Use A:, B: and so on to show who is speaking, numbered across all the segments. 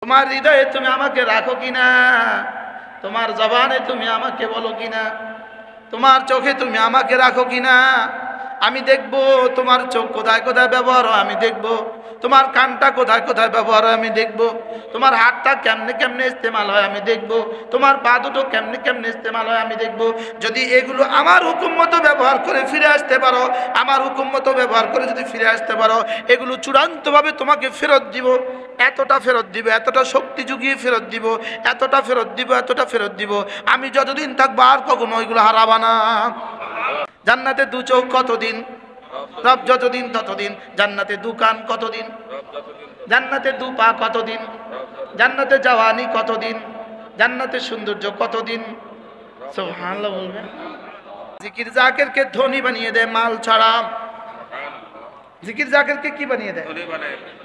A: তোমার হৃদয়ে তুমি আমাকে রাখো কিনা, তোমার জবানে তুমি আমাকে বলো কিনা, তোমার চোখে তুমি আমাকে রাখো কিনা। আমি দেখব তোমার চোখ কোথায় কোথায় ব্যবহার হয়, আমি দেখব তোমার কানটা কোথায় কোথায় ব্যবহার হয়, আমি দেখব তোমার হাতটা কেমনে কেমনে ইস্তেমাল হয়, আমি দেখব তোমার পা দুটো কেমনে কেমনে ইস্তেমাল হয়, আমি দেখব। যদি এগুলো আমার হুকুম মতো ব্যবহার করে ফিরে আসতে পারো, আমার হুকুম মতো ব্যবহার করে যদি ফিরে আসতে পারো, এগুলো চূড়ান্তভাবে তোমাকে ফেরত দিব। এতটা ফেরত দিব, এতটা শক্তি জুগিয়ে ফেরত দিব, এতটা ফেরত দিব, এতটা ফেরত দিব। আমি যতদিন থাকবো আর কখনো ওইগুলো হারাবা না। জান্নাতে দু চোখ কতদিন? রব যতদিন ততদিন। জান্নাতে দু কান কতদিন? জান্নাতে দু পা কতদিন? জান্নাতে জওয়ানি কতদিন? জান্নাতে সৌন্দর্য কতদিন? সুবহানাল্লাহ বলবেন। জিকির জাকিরকে ধনী বানিয়ে দেয় মাল ছাড়া। জিকির জাকিরকে কি বানিয়ে দেয়?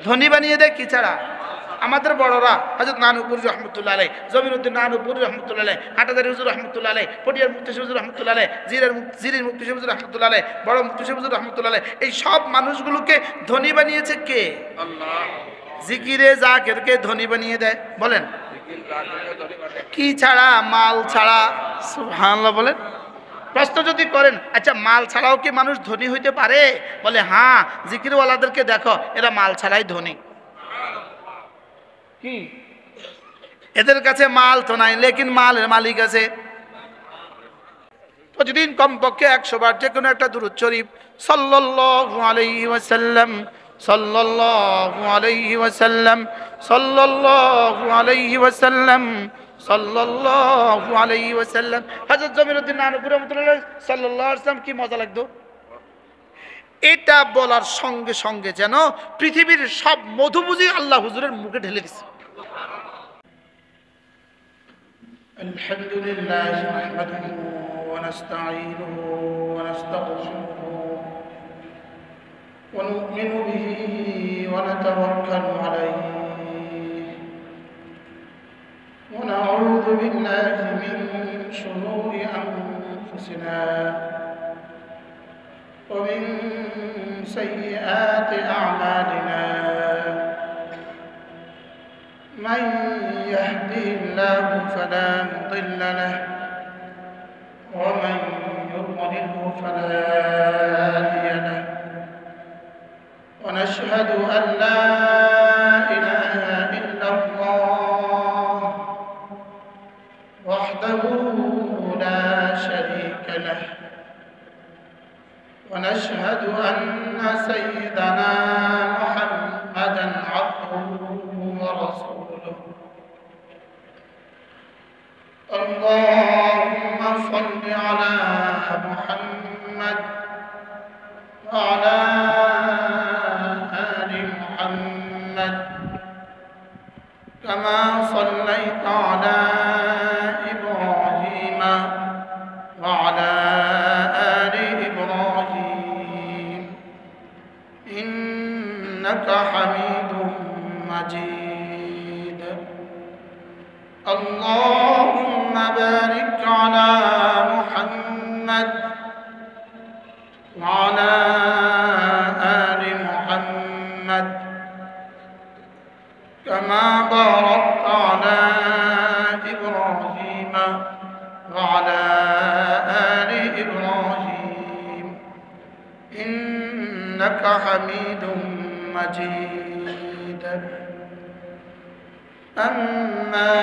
A: ধনী বানিয়ে দেয় কি ছাড়া? আমাদের বড়রা হযরত নানুপুরি রহমতুল্লাহ আলাইহি, জমিরউদ্দিন নানুপুরি রহমতুল্লাহ আলাইহি, হাটাদারি হুজুর রহমতুল্লাহ আলাইহি, পটিয়ার মুফতি হুজুর রহমতুল্লাহ আলাইহি, জিরির মুফতি হুজুর রহমতুল্লাহ আলাইহি, বড় মুফতি হুজুর রহমতুল্লাহ আলাইহি, এই সব মানুষগুলোকে ধনী বানিয়েছে কে? আল্লাহ। জিকিরে জাকিরকে ধনী বানিয়ে দেয়। বলেন কি ছাড়া? মাল ছাড়া। সুবহানাল্লাহ বলেন। প্রশ্ন যদি করেন, আচ্ছা মাল ছাড়াও কি মানুষ ধনী হইতে পারে? বলে হ্যাঁ, জিকিরওয়ালাদেরকে দেখো, এরা মাল ছাড়াই ধনী। কি এদের কাছে মাল তো নাই, লেকিন মালের মালিক আছে। প্রতিদিন কমপক্ষে 100 বার যে কোনো একটা দুরূদ শরীফ সাল্লাল্লাহু আলাইহি ওয়াসাল্লাম, সাল্লাল্লাহু আলাইহি ওয়াসাল্লাম, সাল্লাল্লাহু আলাইহি ওয়াসাল্লাম, সাল্লাল্লাহু আলাইহি ওয়াসাল্লাম। হযরত জমিরউদ্দিন নানুপুরি রাহমাতুল্লাহ সাল্লাল্লাহু আলাইহি ওয়াসাল্লাম কি মজা লাগতো। এটা বলার সঙ্গে সঙ্গে যেন পৃথিবীর সব মধুবুঝি আল্লাহ হুজুরের মুখে ঢেলে দিছে। আলহামদুলিল্লাহ নাহমাদুহু ওয়া নাস্তাঈনুহু ওয়া নাস্তাগফিরুহু ওয়া নু'মিনু বিহি ওয়া নাতাওয়াক্কালু আলাইহি ওয়া নাউযু বিল্লাহি মিন শুরুরি আনফুসিনা ومن سيئات أعمالنا من يهده الله فلا مضل له ومن يضلله فلا هادي له ونشهد أن لا إله إلا الله وحده لا شريك له ونشهد أن سيدنا محمدًا عبده ورسوله اللهم صل على محمد وعلى آل محمد كما صليت على إبراهيم وعلى إنك حميد مجيد اللهم بارك على محمد وعلى آل محمد كما باركت على إبراهيم وعلى آل إبراهيم إنك حميد مجيد أما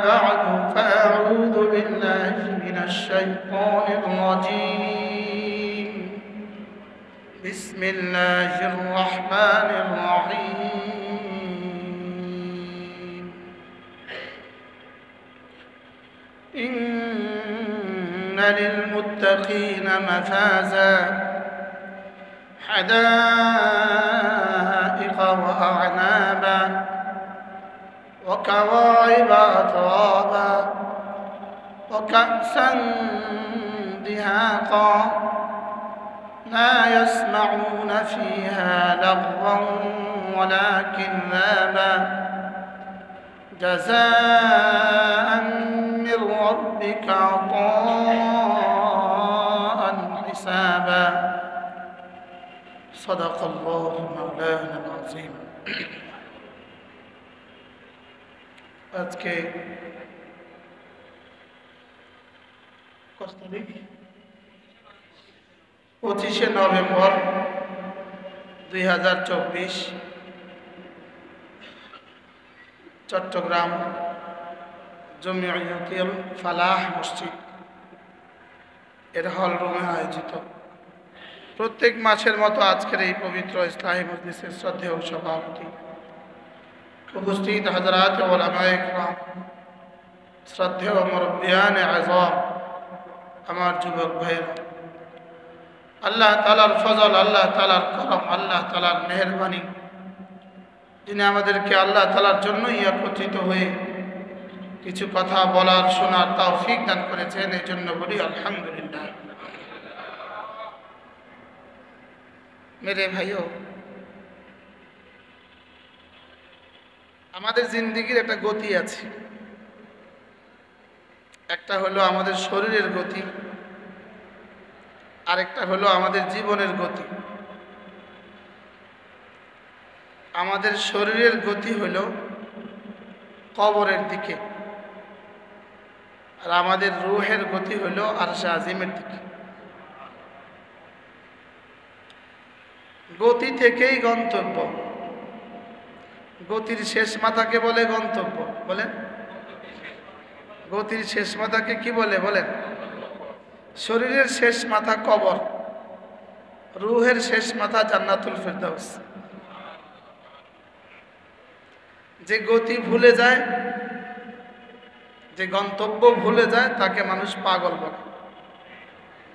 A: بعد فأعوذ بالله من الشيطان الرجيم بسم الله الرحمن الرحيم إن للمتقين مفازا حدائق وأعنابا وكواعب أترابا وكأسا دهاقا لا يسمعون فيها لغوا ولا كذابا جزاء من ربك عطاء حسابا صدق الله مولانا العظيم আজকে কত তারিখ? 25শে নভেম্বর 2024, চট্টগ্রাম জমিয়তুল ফালাহ মসজিদ এর হল রুমে আয়োজিত প্রত্যেক মাসের মতো আজকের এই পবিত্র ইসলামী মজলিসের শ্রদ্ধেয় সভাপতি, উপস্থিত হযরত উলামায়ে কিরাম, শ্রদ্ধেয় মুরব্বিয়ানে আযম, আমার যুবক ভাইরা, আল্লাহ তাআলার ফজল, আল্লাহ তাআলার করম, আল্লাহ তাআলার মেহেরবানি, যিনি আমাদেরকে আল্লাহ তাআলার জন্যই একত্রিত হয়ে কিছু কথা বলার শোনার তৌফিক দান করেছেন, এই জন্য বলি আলহামদুলিল্লাহ। মেরে ভাইও, আমাদের জিন্দেগির একটা গতি আছে। একটা হলো আমাদের শরীরের গতি, আরেকটা হলো আমাদের জীবনের গতি। আমাদের শরীরের গতি হলো কবরের দিকে, আর আমাদের রূহের গতি হলো আরশে আজিমের দিকে। গতি থেকেই গন্তব্য। গতির শেষ মাথাকে বলে গন্তব্য। বলেন, গতির শেষ মাথাকে কি বলে? বলেন। শরীরের শেষ মাথা কবর, রূহের শেষ মাথা জান্নাতুল ফেরদাউস। যে গতি ভুলে যায়, যে গন্তব্য ভুলে যায়, তাকে মানুষ পাগল বলে।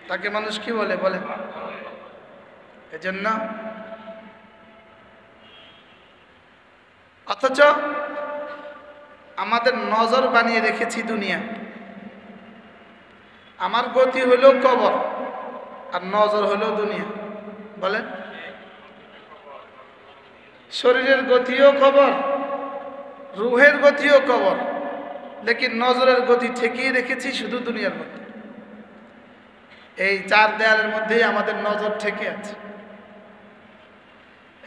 A: তাকে মানুষ কি বলে? বলেন। এজন্য অথচ আমাদের নজর বানিয়ে রেখেছি দুনিয়া। আমার গতি হলো কবর, আর নজর হলো দুনিয়া। বলেন, শরীরের গতিও কবর, রূহের গতিও কবর, লেকিন নজরের গতি ঠেকিয়ে রেখেছি শুধু দুনিয়ার মধ্যে। এই চার দেয়ালের মধ্যেই আমাদের নজর ঠেকে আছে।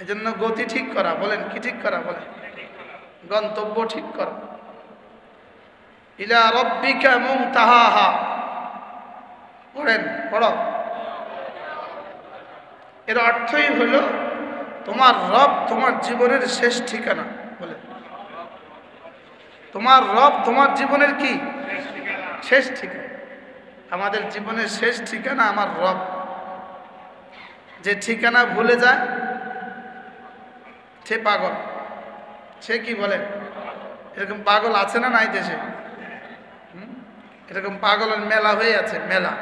A: এজন্য গতি ঠিক করা। বলেন, কি ঠিক করা? বলেন, গন্তব্য ঠিক করা। ইলা রাব্বিকা মুনতাহাহা। পড়েন, পড়ো। এর অর্থই হলো তোমার রব তোমার জীবনের শেষ ঠিকানা। বলেন, তোমার রব তোমার জীবনের কি শেষ ঠিকানা? আমাদের জীবনের শেষ ঠিকানা আমার রব। যে ঠিকানা ভুলে যায় সে পাগল। সে কি? বলেন, এরকম পাগল আছে না নাই দেশে? এরকম পাগলের মেলা হয়ে আছে, মেলা।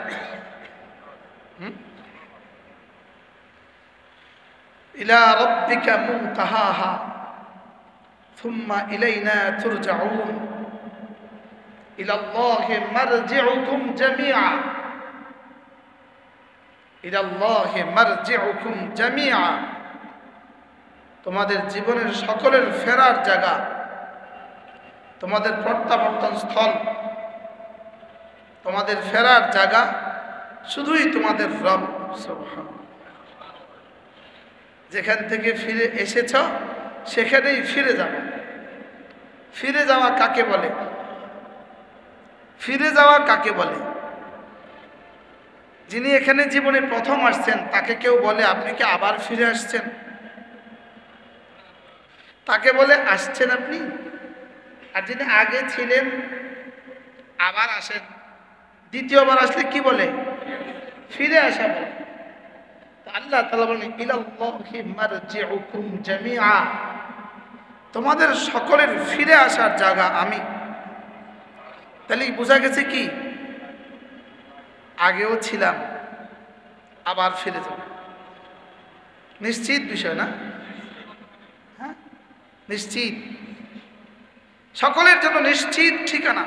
A: ইলা রাব্বিকা মুনতাহাহা সুম্মা ইলাইনা তুরজাউন ইলাল্লাহি মারজিউকুম জামিআ। ইলাল্লাহি মারজিউকুম জামিআ। তোমাদের জীবনের সকলের ফেরার জায়গা, তোমাদের প্রত্যাবর্তন স্থল, তোমাদের ফেরার জায়গা শুধুই তোমাদের রব। সুবহানাল্লাহ। যেখান থেকে ফিরে এসেছ সেখানেই ফিরে যাবে। ফিরে যাওয়া কাকে বলে? ফিরে যাওয়া কাকে বলে? যিনি এখানে জীবনে প্রথম আসছেন তাকে কেউ বলে আপনি কি আবার ফিরে আসছেন? তাকে বলে আসছেন আপনি। আর যিনি আগে ছিলেন আবার আসেন, দ্বিতীয়বার আসলে কি বলে? ফিরে আসা বলে। আল্লাহ তাআলা বলেন ইলাল্লাহি মারজিউকুম জামিআ। তোমাদের সকলের ফিরে আসার জায়গা আমি। তাহলে বোঝা গেছে কি আগেও ছিলাম, আবার ফিরে যাব। নিশ্চিত বিষয় না? হ্যাঁ, নিশ্চিত। সকলের জন্য নিশ্চিত ঠিকানা।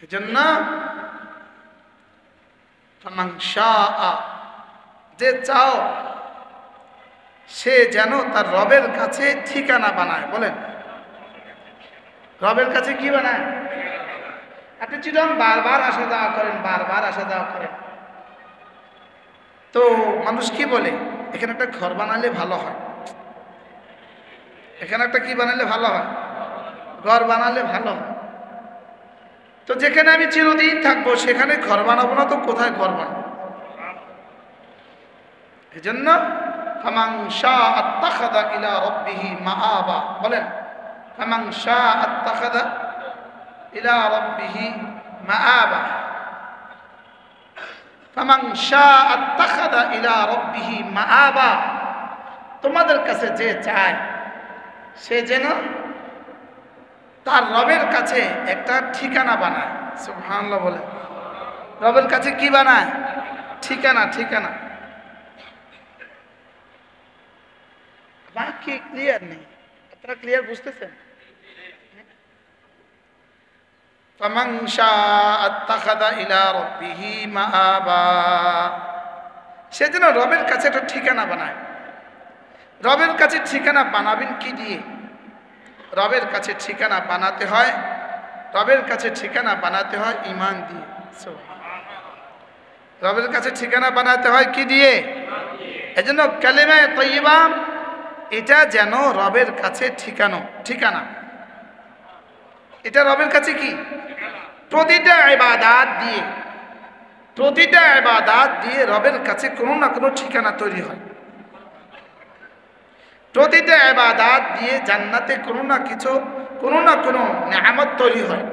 A: এজন্য ফামান শাআ, যে চাও সে যেন তার রবের কাছে ঠিকানা বানায়। বলেন, রবের কাছে কি বানায়? আপনি চিরং বারবার আসা যাওয়া করেন, বারবার আসা যাওয়া করেন, তো মানুষ কি বলে? এখানে একটা ঘর বানালে ভালো হয়, এখানে একটা কি বানালে ভালো হয়? ঘর বানালে ভালো হয়। তো যেখানে আমি চিরদিন থাকবো সেখানে ঘর বানাবো না তো কোথায় ঘর বানাবো? এই জন্য ফামান শাআ আত্তাখাযা ইলা রাব্বিহি মাআবা, বলেন ফামান শাআ আত্তাখাযা ইলা রাব্বিহি মাআবা, ফামান শাআ আত্তাখাযা ইলা রাব্বিহি মাআবা। তোমাদের কাছে যে চায় সে যেন তার রবের কাছে একটা ঠিকানা বানায়। সুবহানাল্লাহ বলে, রবের কাছে কি বানায়? ঠিকানা। ঠিকানা বাকি ক্লিয়ার নেই, আপনারা ক্লিয়ার বুঝতেছেন? ফামান শাআ আত্তাখাযা ইলা রাব্বিহি মাআবা, সে যেন রবের কাছে একটা ঠিকানা বানায়। রবের কাছে ঠিকানা বানাবেন কি দিয়ে? রবের কাছে ঠিকানা বানাতে হয়, রবের কাছে ঠিকানা বানাতে হয় ঈমান দিয়ে। রবের কাছে ঠিকানা বানাতে হয় কি দিয়ে? এজন্য কালিমা তাইয়্যিবা এটা যেন রবের কাছে ঠিকানা। এটা রবের কাছে কি? প্রতিটা ইবাদত দিয়ে রবের কাছে কোনো না কোনো ঠিকানা তৈরি হয়। প্রতিটা ইবাদত দিয়ে জান্নাতে কোনো না কোনো নেয়ামত তৈরি হয়।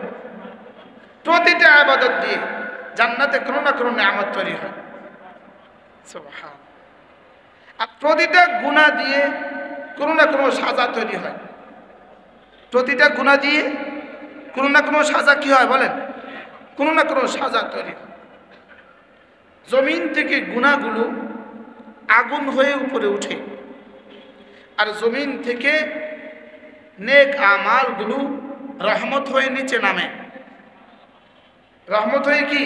A: প্রতিটা ইবাদত দিয়ে জান্নাতে কোনো না কোনো নেয়ামত তৈরি হয়। সুবহান। আর প্রতিটা গুনাহ দিয়ে কোনো না কোনো সাজা তৈরি হয়। প্রতিটা গুনাহ দিয়ে কোনো না কোনো সাজা কি হয় বলেন? কোনো না কোনো সাজা তৈরি হয়। জমিন থেকে গুনাহগুলো আগুন হয়ে উপরে উঠে, আর জমিন থেকে নেক আমালগুলো রহমত হয়ে নিচে নামে। রহমত হয়ে কি?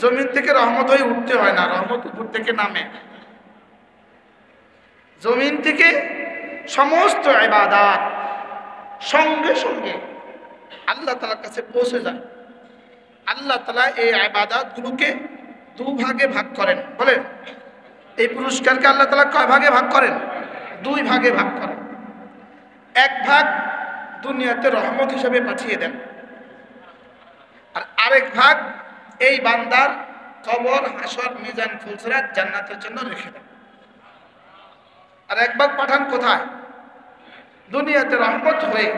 A: জমিন থেকে রহমত হয়ে উঠতে হয় না, রহমত উপর থেকে নামে। জমিন থেকে সমস্ত ইবাদত সঙ্গে সঙ্গে আল্লাহ তাআলার কাছে পৌঁছে যায়। আল্লাহ তাআলা এই ইবাদতগুলোকে দুভাগে ভাগ করেন। বলেন, এই পুরস্কারকে আল্লাহ তাআলা কয় ভাগে ভাগ করেন? দুই ভাগে ভাগ করেন। এক ভাগ দুনিয়াতে রহমত হিসেবে পাঠিয়ে দেন, আর আরেক ভাগ এই বান্দার কবর, হাসর, মিজান, ফুলসিরাত, জান্নাতের জন্য রেখে দেন। আর এক ভাগ পাঠান কোথায়? দুনিয়াতে রহমত হয়ে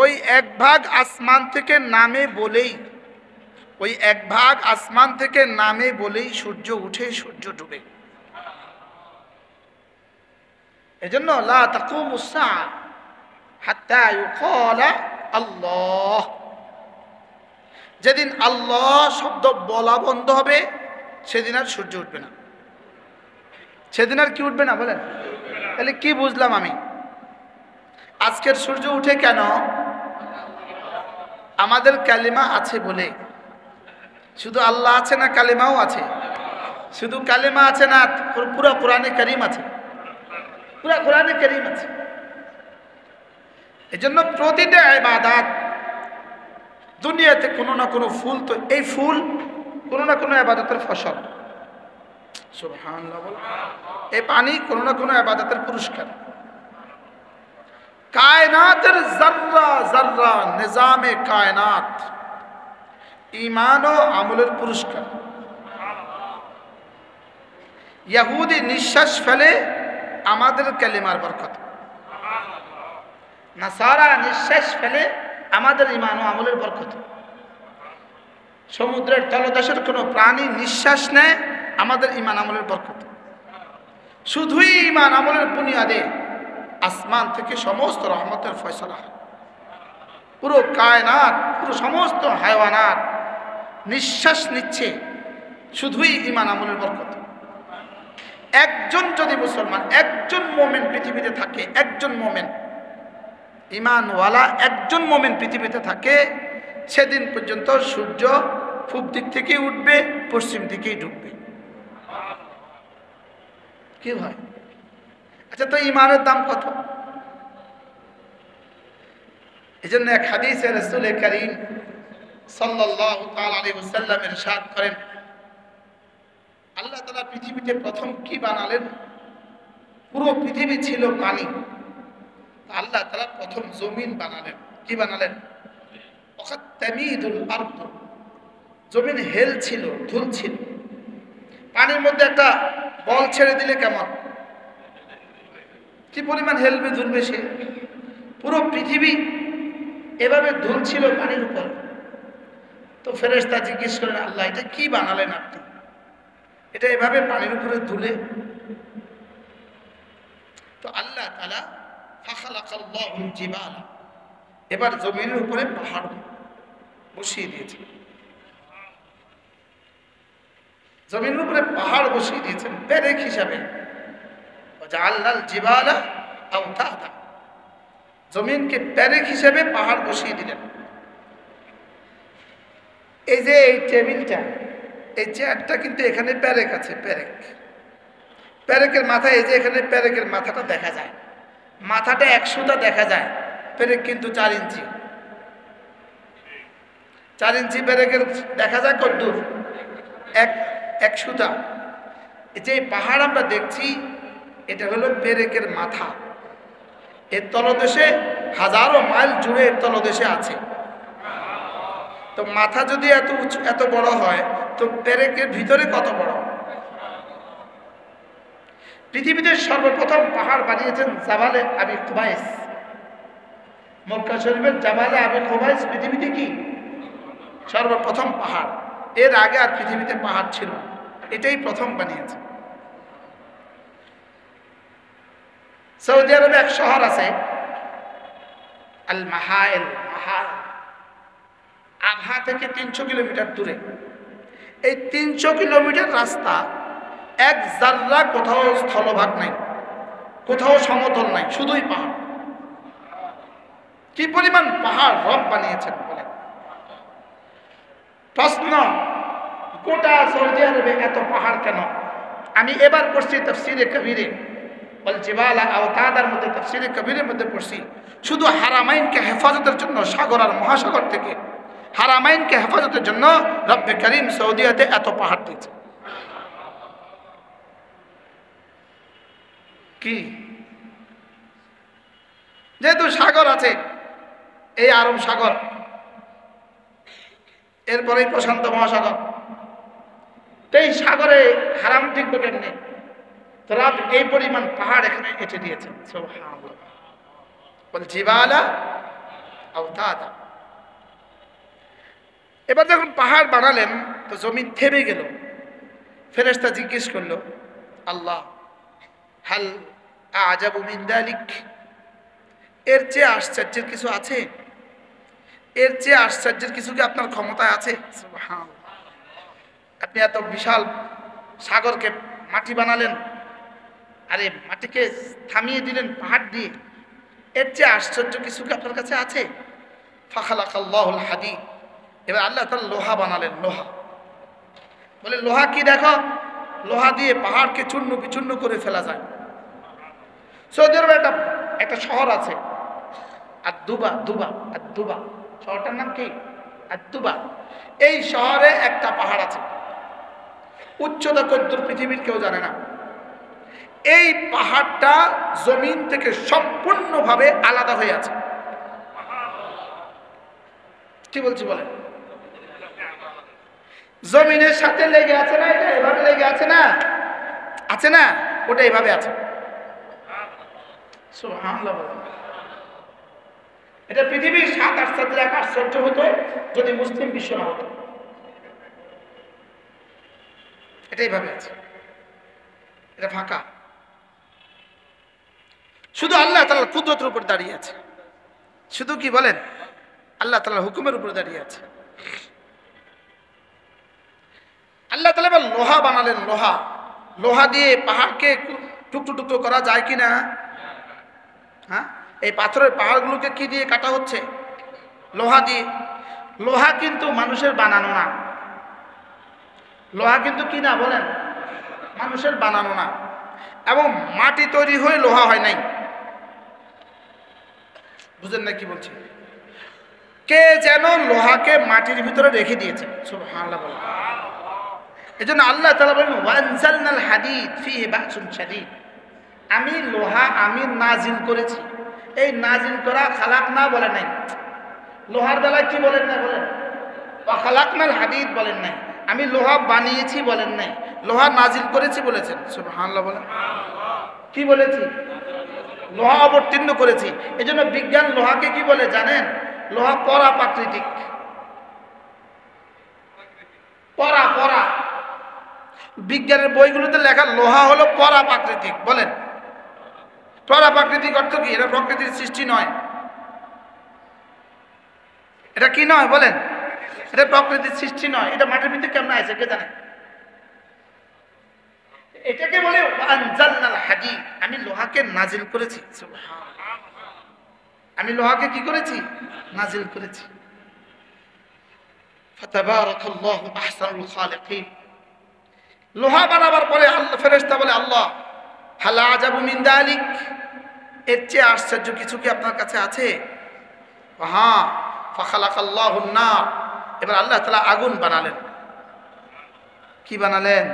A: ওই এক ভাগ আসমান থেকে নামে বলেই সূর্য উঠে, সূর্য ডুবে। এজন্য লা তাকুমুস সাআ হাত্তা ইউকালা আল্লাহ। যেদিন আল্লাহ শব্দ বলা বন্ধ হবে সেদিন আর সূর্য উঠবে না। সেদিন আর কি উঠবে না বলেন? তাহলে কি বুঝলাম আমি? আজকের সূর্য উঠে কেন? আমাদের কালিমা আছে বলে। শুধু আল্লাহ আছে না কালিমাও আছে? শুধু কালিমা আছে না পুরা কোরআনে কারীম আছে? পুরা কোরআনে কারীম আছে। এজন্য প্রতিটা ইবাদত দুনিয়াতে কোনো না কোনো ফুল, তো এই ফুল কোনো না কোনো ইবাদতের ফসল। সুবহানাল্লাহ। এই পানি কোনো না কোনো ইবাদতের পুরস্কার। কায়নাতের জাররা জাররা নিজামে কায়নাত ঈমান ও আমলের পুরস্কার। ইহুদি নিঃশ্বাস ফেলে আমাদের কালিমার বরকত, নাসারা নিঃশ্বাস ফেলে আমাদের ঈমান ও আমলের বরকত। সমুদ্রের তলদেশের কোনো প্রাণী নিঃশ্বাস নেয় আমাদের ঈমান আমলের বরকত। শুধুই ঈমান আমলের বুনিয়াদে আসমান থেকে সমস্ত রহমতের ফয়সালা হয়। পুরো কায়নাত, পুরো সমস্ত হায়ওয়ানাত নিঃশ্বাস নিচ্ছে শুধুই ঈমান আমলের বরকত। একজন যদি মুসলমান, একজন মুমিন পৃথিবীতে থাকে, একজন মুমিন ঈমানওয়ালা একজন মুমিন পৃথিবীতে থাকে, সেদিন পর্যন্ত সূর্য পূব দিক থেকে উঠবে, পশ্চিম দিকেই ঢুকবে। কি হয়? আচ্ছা, তো ঈমানের দাম কত? এজন্য এক হাদিসে রাসূল কারীম সাল্লাল্লাহু তাআলা আলাইহি ওয়াসাল্লাম ইরশাদ করেন, আল্লাহ তাআলা পৃথিবীতে প্রথম কি বানালেন? পুরো পৃথিবী ছিল পানি। আল্লাহ তাআলা প্রথম জমিন বানালেন। কি বানালেন? ওয়াকাত তামিদুল আরদ, জমিন হেল ছিল, ধুল ছিল। পানির মধ্যে একটা বল ছেড়ে দিলে কেমন, কি পরিমাণ হেলবে ধুলবে সে। পুরো পৃথিবী এভাবে ধুল ছিল পানির উপর। তো ফেরেশতা জিজ্ঞেস করেন, আল্লাহ এটা কি বানালেন আপনি, এটা এভাবে পানির উপরে ধুলে? তো আল্লাহ তাআলা ফাখালাকাল্লাহুল জিবাল, এবার জমিনের উপরে পাহাড় বসিয়ে দিয়েছেন। জমিনের উপরে পাহাড় বসিয়ে দিয়েছেন পেরেক হিসাবে। ওয়াজআলনাল জিবালা আওতাদা, জমিনকে পেরেক হিসেবে পাহাড় বসিয়ে দিলেন। এই যে এই টেবিলটা, এই চেয়ারটা কিন্তু এখানে পেরেক আছে, পেরেক, পেরেকের মাথা, এই যে এখানে পেরেকের মাথাটা দেখা যায়, মাথাটা 100টা দেখা যায়, পেরেক কিন্তু 4 ইঞ্চি। 4 ইঞ্চি পেরেকের দেখা যায় কতদূর? 100টা। এই যে পাহাড় আমরা দেখছি, এটা হলো পেরেকের মাথা। এর তলদেশে হাজারো মাইল জুড়ে এর তলদেশে আছে। তো মাথা যদি এত উঁচু, এত বড় হয়, তো পেরেকের ভিতরে কত বড়? পৃথিবীতে সর্বপ্রথম পাহাড় বানিয়েছেন জাবালে আবি কুবাইস। মক্কা শরীফের জাবালে আবি কুবাইস পৃথিবীতে কি সর্বপ্রথম পাহাড়। এর আগে আর পৃথিবীতে পাহাড় ছিল না, এটাই প্রথম বানিয়েছে। সৌদি আরবে এক শহর আছে আল মাহাইল, আবহা থেকে 300 কিলোমিটার দূরে। এই 300 কিলোমিটার রাস্তা এক জাররা কোথাও স্থলভাগ নাই, কোথাও সমতল নাই, শুধুই পাহাড়। কি পরিমাণ পাহাড় রব বানিয়েছেন বলেন। প্রশ্ন, গোটা সৌদি আরবে এত পাহাড় কেন? আমি এবার পড়ছি তাফসীরে কবিরে, ওয়াল জিবালা আওতাদার মধ্যে, তাফসীরে কবিরের মধ্যে পড়ছি, শুধু হারামাইনকে হেফাজতের জন্য সাগর আর মহাসাগর থেকে হারামাইনকে হেফাজতের জন্য রব্বে করিম সৌদিয়াতে এত পাহাড় দিয়েছে। কি? যেহেতু সাগর আছে, এই আরব সাগর, এরপরেই প্রশান্ত মহাসাগর, তো এই সাগরে হারাম টিকবে কেমনে? তো রব এই পরিমাণ পাহাড় এখানে এঁটে দিয়েছেন। সুবহানাল্লাহ। বল জিবালা আওতাদা। এবার যখন পাহাড় বানালেন, তো জমি থেমে গেল। ফেরেশতা জিজ্ঞেস করলো, আল্লাহ হাল আজাবু মিন যালিক, এর চেয়ে আশ্চর্যের কিছু আছে? এর চেয়ে আশ্চর্যের কিছু কি আপনার ক্ষমতায় আছে? সুবহানাল্লাহ। আপনি এত বিশাল সাগরকে মাটি বানালেন, আরে মাটিকে থামিয়ে দিলেন পাহাড় দিয়ে, এর চেয়ে আশ্চর্য কিছু কি আপনার কাছে আছে? ফাখালাকাল্লাহুল হাদিদ, এবার আল্লাহ তাআলা লোহা বানালেন। লোহা বলে, লোহা কি দেখো, লোহা দিয়ে পাহাড়কে চূর্ণ বিচূর্ণ করে ফেলা যায়। সৌদি আরবে একটা শহর আছে আদ-দুবা, আদ-দুবা শহরটার নাম কি? আদ-দুবা। এই শহরে একটা পাহাড় আছে, উচ্চতা কতদূর পৃথিবীর কেউ জানে না। এই পাহাড়টা জমিন থেকে সম্পূর্ণভাবে আলাদা হয়ে আছে। কি বলছি বলেন? জমিনের সাথে লেগে আছে না, এটা এভাবে লেগে আছে না, আছে না, ওটা এভাবে আছে। সুবহানাল্লাহ। এটা পৃথিবীর 7 আশ্চর্যের এক আশ্চর্য হতো যদি মুসলিম বিশ্ব না হতো। এটা এইভাবে আছে, এটা ফাঁকা, শুধু আল্লাহ তাআলার কুদরতের উপর দাঁড়িয়ে আছে। শুধু কি বলেন? আল্লাহ তাআলার হুকুমের উপর দাঁড়িয়ে আছে। আল্লাহ তাআলা এবার লোহা বানালেন। লোহা, লোহা দিয়ে পাহাড়কে টুকরো টুকরো করা যায় কিনা? হ্যাঁ, এই পাথরের পাহাড়গুলোকে কি দিয়ে কাটা হচ্ছে? লোহা দিয়ে। লোহা কিন্তু মানুষের বানানো না। লোহা কিন্তু কি না বলেন? মানুষের বানানো না। এবং মাটি তৈরি হয়ে লোহা হয় নাই। বুঝেন না কি বলছি? কে যেন লোহাকে মাটির ভিতরে রেখে দিয়েছে। সুবহানাল্লাহ বলেন। এজন্য আল্লাহ তাআলা বলেন, ওয়ানজালনাল হাদিদ ফীহি বা'সুন শাদীদ, আমি লোহা আমি নাজিল করেছি, এই নাজিল করা খালাক না বলে নাই, লোহার বেলায় কি বলেন না বলেন, খালাকনাল হাদিদ বলেন নাই, আমি লোহা বানিয়েছি বলেন নাই, লোহা নাজিল করেছি বলেছেন। সুবহানাল্লাহ বলেন। কি বলেছি? লোহা অবতীর্ণ করেছি। এজন্য বিজ্ঞান লোহাকে কি বলে জানেন? লোহা পরাপ্রাকৃতিক। পরা পরা বিজ্ঞানের বইগুলোতে লেখা লোহা হলো পরাপ্রাকৃতিক। বলেন পরাপ্রাকৃতিক অর্থ কি? এটা প্রকৃতির সৃষ্টি নয়। এটা কি নয় বলেন? এটা প্রকৃতির সৃষ্টি নয়। এটা মাটির ভিতরে কেমন আছে কে জানে? এটাকে বলে আনজালনাল হাদিদ, আমি লোহাকে নাজিল করেছি। সুবহানাল্লাহ, আমি লোহাকে কি করেছি? নাজিল করেছি। ফাতাবারাকাল্লাহু আহসানুল খালিকিন। লোহা বানাবার পরে আল্লাহ ফেরেশতা বলে, আল্লাহ হাল আজাবু মিন যালিক, এর চেয়ে আশ্চর্য কিছু কি আপনার কাছে আছে? হ্যাঁ। ফাখালাকাল্লাহুন নার, এবার আল্লাহ তাআলা আগুন বানালেন। কি বানালেন?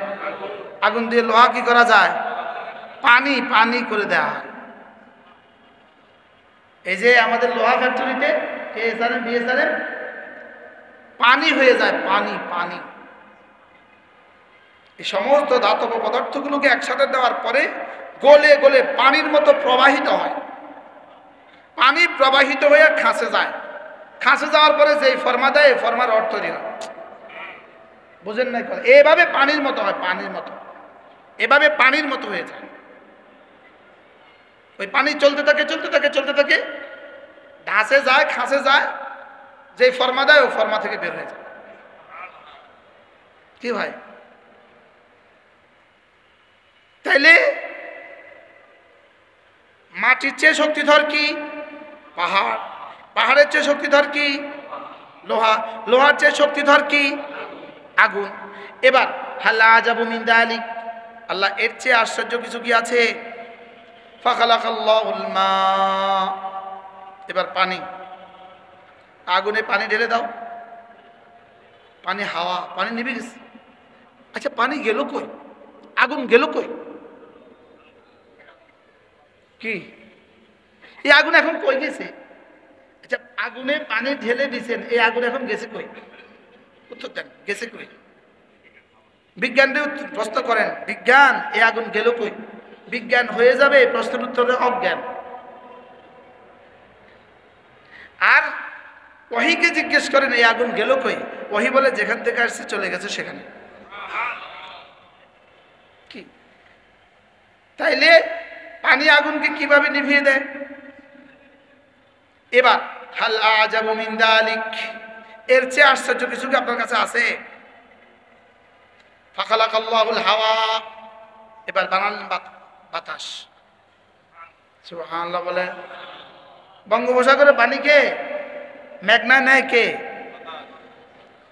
A: আগুন দিয়ে লোহা কি করা যায়? পানি পানি করে দেয়া হয়। এই যে আমাদের লোহা ফ্যাক্টরিতে কেএসআরএম বিএসআরএম পানি হয়ে যায়, পানি পানি। এই সমস্ত ধাতব পদার্থগুলোকে একসাথে দেওয়ার পরে গলে গলে পানির মতো প্রবাহিত হয়। পানি প্রবাহিত হয়ে খাসে যায়। খাসে যাওয়ার পরে যেই ফর্মা দেয়, এই ফর্মার অর্থ দিন বুঝেন নাই? এভাবে পানির মতো হয়, পানির মতো, এভাবে পানির মতো হয়ে যায়। ওই পানি চলতে থাকে চলতে থাকে চলতে থাকে, ঢাসে যায়, খাসে যায়, যেই ফর্মা দেয় ওই ফর্মা থেকে বের হয়ে যায়। কি ভাই? তাইলে মাটির চেয়ে শক্তিধর কি? পাহাড়। পাহাড়ের চেয়ে শক্তিধর কি? লোহা। লোহার চেয়ে শক্তিধর কি? আগুন। এবার হাল আজাবু মিন যালিক, আল্লাহ এর চেয়ে আশ্চর্য কিছু কি আছে? ফাখালাকাল্লাহুল মা, এবার পানি। আগুনে পানি ঢেলে দাও, পানি হাওয়া, পানি নিভে গেছে। আচ্ছা পানি গেল কই? আগুন গেল কই? কি এই আগুন এখন কই গেছে? আচ্ছা আগুনে পানি ঢেলে দিছেন, এই আগুন এখন গেছে কই? উত্তর দেন, গেছে কই? বিজ্ঞানকে প্রশ্ন করেন, বিজ্ঞান এই আগুন গেল কই? বিজ্ঞান হয়ে যাবে এই প্রশ্নের উত্তরে অজ্ঞান। আর ওহীকে জিজ্ঞেস করেন এই আগুন গেল কই? ওহী বলে যেখান থেকে আসছে চলে গেছে সেখানে। কি তাইলে পানি আগুনকে কিভাবে নিভিয়ে দেয়? এবার হাল আজাবু মিন যালিক, এর চেয়ে আশ্চর্য কিছু কি আপনার কাছে আছে? ফাখালাকাল্লাহুল হাওয়া, এবার বানালেন বাতাস। সুবহানাল্লাহ বলে। বঙ্গোপসাগরে পানিকে মেঘনা নেয় কে?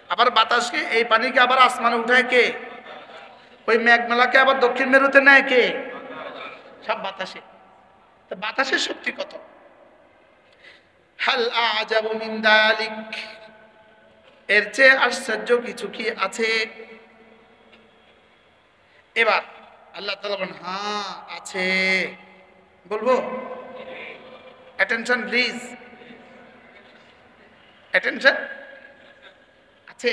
A: আবার বাতাসকে, এই পানিকে আবার আসমানে উঠায় কে? ওই মেঘমালাকে আবার দক্ষিণ মেরুতে নেয় কে? সব বাতাসে। তো বাতাসের শক্তি কত? হাল আজাবু মিন যালিক, এর চেয়ে আশ্চর্য কিছু কি আছে? এবার আল্লাহ তাআলা বলেন, হ্যাঁ আছে। বলবো? Attention please, attention. আছে।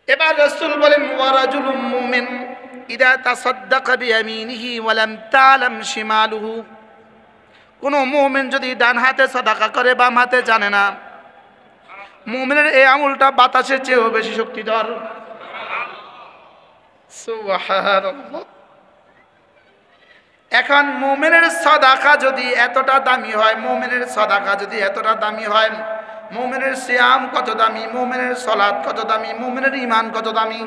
A: এবার রাসূল বলেন, ওয়া রাজুলুম মুমিন ইদা তাসাদ্দাকা বিয়ামিনিহি ওয়া লাম তা'লাম শিমালুহু, কোন মুমিন যদি ডান হাতে সাদাকা করে বাম হাতে জানে না, মুমিনের এই আমলটা বাতাসের চেয়েও বেশি শক্তিধর। সুবহানাল্লাহ। এখন মুমিনের সাদাকা যদি এতটা দামি হয়, মুমিনের সাদাকা যদি এতটা দামি হয়, মুমিনের সিয়াম কত দামি, মুমিনের সালাত কত দামি, মুমিনের ঈমান কত দামি,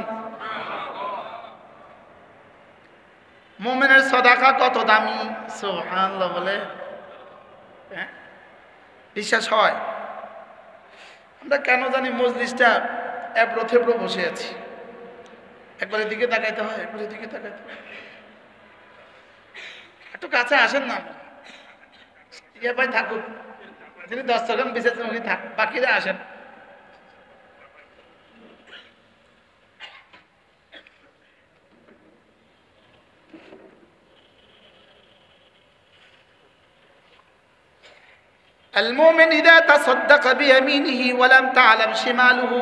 A: মুমিনের সাদাকা কত দামি। সুবহানাল্লাহ বলে বিশ্বাস হয়? আমরা কেন জানি মজলিসটা এবড়ো থেবড়ো বসে আছি, একবার এদিকে তাকাইতে হয়, একবার এদিকে তাকাইতে হয়। একটু কাছে আসেন না, ইয়ে ভাই থাকুক, যিনি দস্তরখান বিছেছেন উনি থাক, বাকিরা আসেন। আল মুমিন ইযা তাসাদদাকা বিয়ামিনিহি ওয়া লাম তা'লাম শিমালুহু,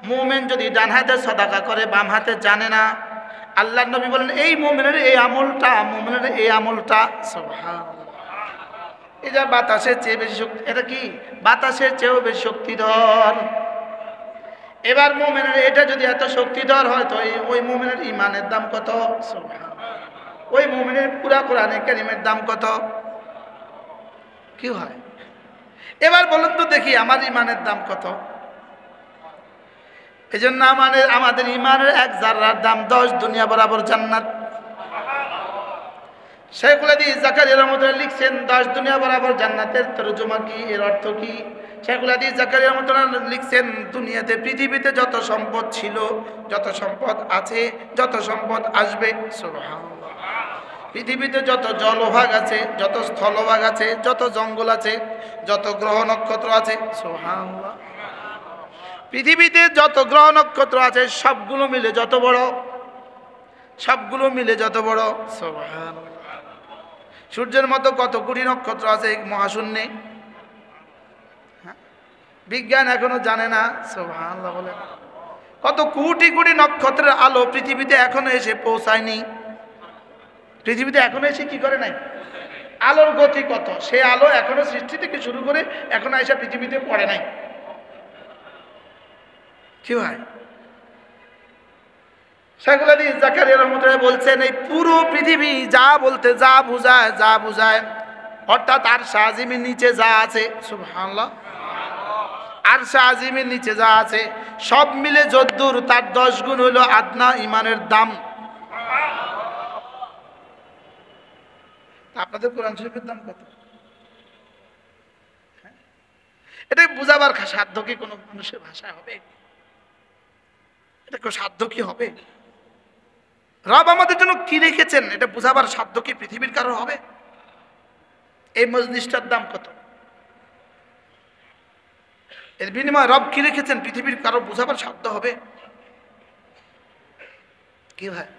A: মুমিন যদি ডান হাতে সাদাকা করে বাম হাতে জানে না, আল্লাহর নবী বলেন এই মুমিনের এই আমলটা সুবহানাল্লাহ, এটা বাতাসের চেয়ে বেশি শক্তি, এটা কি বাতাসের চেয়েও বেশি শক্তিধর। এবার মুমিনের এটা যদি এত শক্তিধর হয় তো ওই মুমিনের ইমানের দাম কত? সুবহানাল্লাহ। ওই মুমিনের পুরা কোরআনে কারীমের দাম কত? কি হয়? এবার বলুন তো দেখি আমার ইমানের দাম কত? এই জন্য আমাদের ইমানের এক জাররার দাম 10 দুনিয়া বরাবর জান্নাত। শেখুল হাদিস জাকারিয়া রাহমাতুল্লাহ লিখছেন 10 দুনিয়া বরাবর জান্নাতের তরজমা কি, এর অর্থ কি? শেখুল হাদিস জাকারিয়া রাহমাতুল্লাহ লিখছেন দুনিয়াতে পৃথিবীতে যত সম্পদ ছিল, যত সম্পদ আছে, যত সম্পদ আসবে, সুবহানাল্লাহ, পৃথিবীতে যত জলভাগ আছে, যত স্থলভাগ আছে, যত জঙ্গল আছে, যত গ্রহ নক্ষত্র আছে, সুবহানাল্লাহ, পৃথিবীতে যত গ্রহ নক্ষত্র আছে সবগুলো মিলে যত বড়, সুবহানাল্লাহ, সূর্যের মতো কত কোটি নক্ষত্র আছে এই মহাশূন্যে, বিজ্ঞান এখনো জানে না, সুবহানাল্লাহ বলে। কত কোটি কোটি নক্ষত্রের আলো পৃথিবীতে এখনো এসে পৌঁছায়নি, পৃথিবীতে এখনো এসে কি করে নাই, আলোর গতি কত, সে আলো এখনো সৃষ্টি থেকে শুরু করে এখনো এসে পৃথিবীতে পড়ে নাই। কি হয়? শেখুল হাদিস জাকারিয়া রাহমাতুল্লাহ বলছেন এই পুরো পৃথিবী যা বলতে যা বুঝায় অর্থাৎ আরশ আজিমের নিচে যা আছে, সুবহানাল্লাহ, আরশ আজিমের নিচে যা আছে সব মিলে যদ্দূর তার 10 গুণ হলো আদনা ইমানের দাম। আপনাদের কোরআন শরীফের দাম কত? এটা বুঝাবার সাধ্য কি কোনো মানুষের ভাষায় হবে? এটা সাধ্য কি হবে? রব আমাদের জন্য কি রেখেছেন এটা বুঝাবার সাধ্য কি পৃথিবীর কারো হবে? এই মজলিসটার দাম কত? এর বিনিময়ে রব কি রেখেছেন পৃথিবীর কারো বুঝাবার সাধ্য হবে? কি হয়?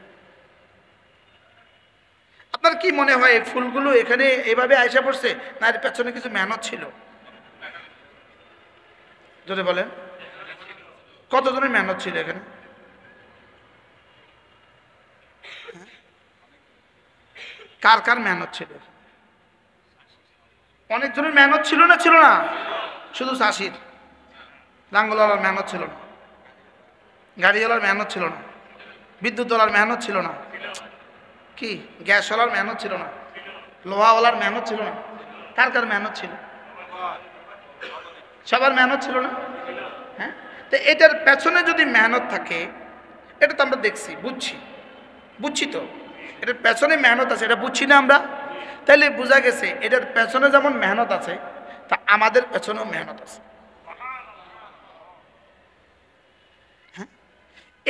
A: আপনার কি মনে হয় এই ফুলগুলো এখানে এভাবে আয়সা পড়ছে না এর পেছনে কিছু মেহনত ছিল? যদি বলেন কতজনের মেহনত ছিল এখানে? কার কার মেহনত ছিল? অনেকজনের মেহনত ছিল না? ছিল না? শুধু চাষির লাঙ্গলওয়ালার মেহনত ছিল না, গাড়িওয়ালার মেহনত ছিল না, বিদ্যুৎওয়ালার মেহনত ছিল না, কি গ্যাসওয়ালার মেহনত ছিল না, লোহাওয়ালার মেহনত ছিল না? কার কার মেহনত ছিল? সবার মেহনত ছিল না? হ্যাঁ, তো এটার পেছনে যদি মেহনত থাকে, এটা তো আমরা দেখছি, বুঝছি তো এটার পেছনে মেহনত আছে, এটা বুঝছি না আমরা? তাইলে বোঝা গেছে এটার পেছনে যেমন মেহনত আছে তা আমাদের পেছনেও মেহনত আছে। হ্যাঁ,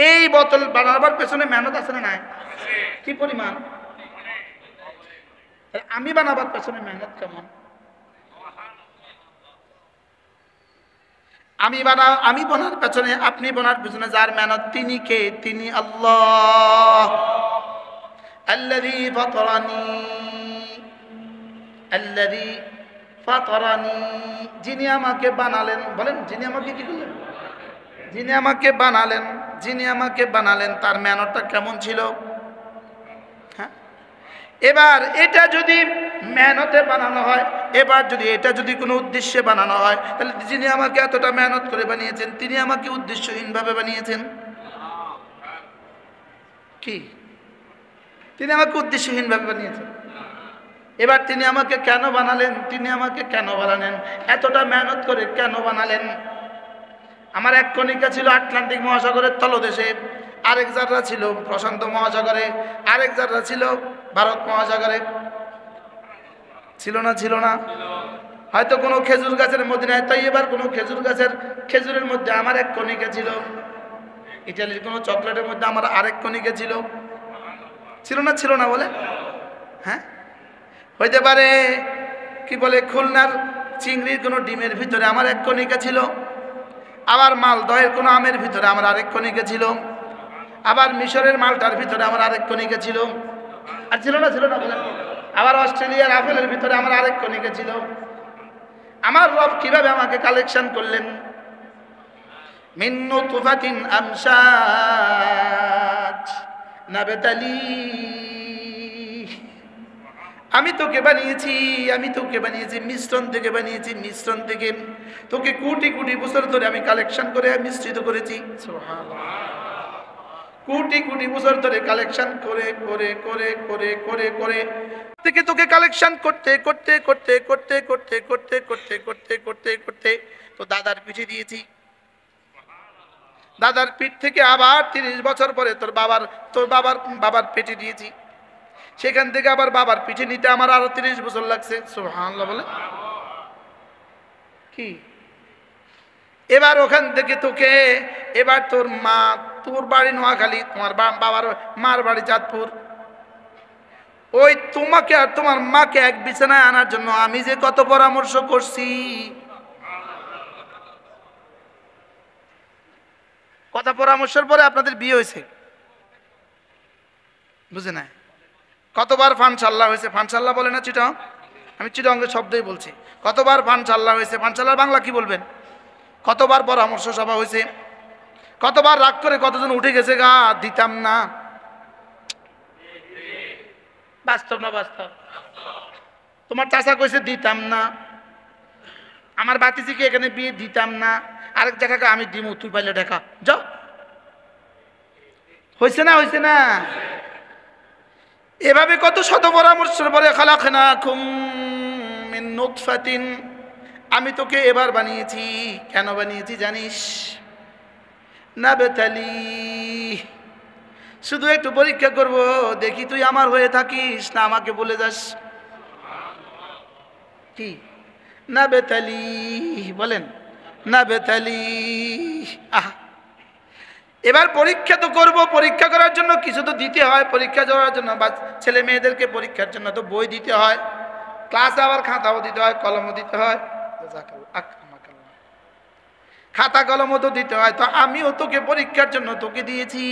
A: এই বোতল বানাবার পেছনে মেহনত আছে না নাই? কি পরিমাণ? আমি বানাবার পেছনে মেহনত কেমন? আমি বানার পেছনে, আপনি বানার পেছনে যার মেহনত তিনি কে? তিনি আল্লাহ। আল্লাযী ফাতারানি, যিনি আমাকে বানালেন। বলেন যিনি আমাকে কি করলেন? যিনি আমাকে বানালেন তার মেহনতটা কেমন ছিল? হ্যাঁ, এবার এটা যদি মেহনতে বানানো হয়, এবার যদি এটা যদি কোনো উদ্দেশ্যে বানানো হয়, তাহলে যিনি আমাকে এতটা মেহনত করে বানিয়েছেন তিনি আমাকে উদ্দেশ্যহীনভাবে বানিয়েছেন। কি? তিনি আমাকে উদ্দেশ্যহীনভাবে বানিয়েছেন। এবার তিনি আমাকে কেন বানালেন? এতটা মেহনত করে কেন বানালেন? আমার এক কণিকা ছিল আটলান্টিক মহাসাগরের তলদেশে, আরেক জাররা ছিল প্রশান্ত মহাসাগরে, আরেক জাররা ছিল ভারত মহাসাগরে। ছিল না? হয়তো কোনো খেজুর গাছের মদিনায় তাইয়্যিবার কোনো খেজুরের মধ্যে আমার এক কণিকা ছিল, ইটালির কোনো চকলেটের মধ্যে আমার আরেক কণিকা ছিল না বলে? হ্যাঁ, হইতে পারে কি বলে খুলনার চিংড়ির কোনো ডিমের ভিতরে আমার এক কণিকা ছিল, আবার মালদহের কোনো আমের ভিতরে আমার আরেক কণিকা ছিল, আবার মিশরের মালটার ভিতরে আমার আরেক কণিকা ছিল, আর ছিল না বলে? আবার অস্ট্রেলিয়ার আপেলের ভিতরে আমার আরেক কণিকা ছিল, আমার রব কিভাবে আমাকে কালেকশন করলেন? মিন নুতফাতিন আমশাজ নাবতালি, আমি তোকে বানিয়েছি, আমি তোকে বানিয়েছি মিশ্রণ থেকে বানিয়েছি, মিশ্রণ থেকে তোকে কোটি কোটি বছর ধরে আমি কালেকশন করে মিশ্রিত করেছি। সুবহানাল্লাহ। কোটি কোটি বছর ধরে কালেকশন করে করে করে করে করে করে থেকে তোকে কালেকশন করতে করতে করতে করতে করতে করতে করতে করতে করতে করতে তো দাদার পিঠে দিয়েছি। দাদার পিঠ থেকে আবার 30 বছর পরে তোর বাবার পেটে দিয়েছি। সেখান থেকে আবার বাবার পিঠে নিতে আমার আরো 30 বছর লাগছে। সুবহানাল্লাহ বলে কি? এবার ওখান থেকে তোকে, এবার তোর মা, তোর বাড়ি নোয়াখালী, তোমার বাবার মার বাড়ি চাঁদপুর, ওই তোমাকে আর তোমার মাকে এক বিছানায় আনার জন্য আমি যে কত পরামর্শ করছি, কত পরামর্শের পরে আপনাদের বিয়ে হয়েছে, বুঝে না? কতবার ফানসাল্লাহ হয়েছে? ফানসাল্লাহ বলে না চিটাং? আমি চিটাঙ্গের শব্দই বলছি। কতবার ফানসাল্লাহ হয়েছে? ফানসাল্লাহ বাংলা কি বলবেন? কতবার পরামর্শ সভা হয়েছে? কতবার রাগ করে কতজন উঠে গেছে, গা দিতাম না। বাস্তব না বাস্তব? তোমার চাচা কইছে দিতাম না, আমার বাতিজিকে এখানে বিয়ে দিতাম না, আরেক জায়গাকে আমি দিমু, তুই পাইলে দেখা যাও। হয়েছে না? হয়েছে না? এভাবে কত শত পরামর্শের পরে খালাকনাকুম মিন নুতফাতিন, আমি তোকে এবার বানিয়েছি। কেন বানিয়েছি জানিস? নাবতালি, শুধু একটু পরীক্ষা করব, দেখি তুই আমার হয়ে থাকিস না আমাকে বলে যাস। কি নাবতালি বলেন? নাবতালি। আহা, এবার পরীক্ষা তো করব, পরীক্ষা করার জন্য কিছু তো দিতে হয়। পরীক্ষা দেওয়ার জন্য বা ছেলে মেয়েদেরকে পরীক্ষার জন্য তো বই দিতে হয়, ক্লাসে আবার খাতাও দিতে হয়, কলমও দিতে হয়, খাতা কলমও তো দিতে হয়। তো আমিও তোকে পরীক্ষার জন্য তোকে দিয়েছি।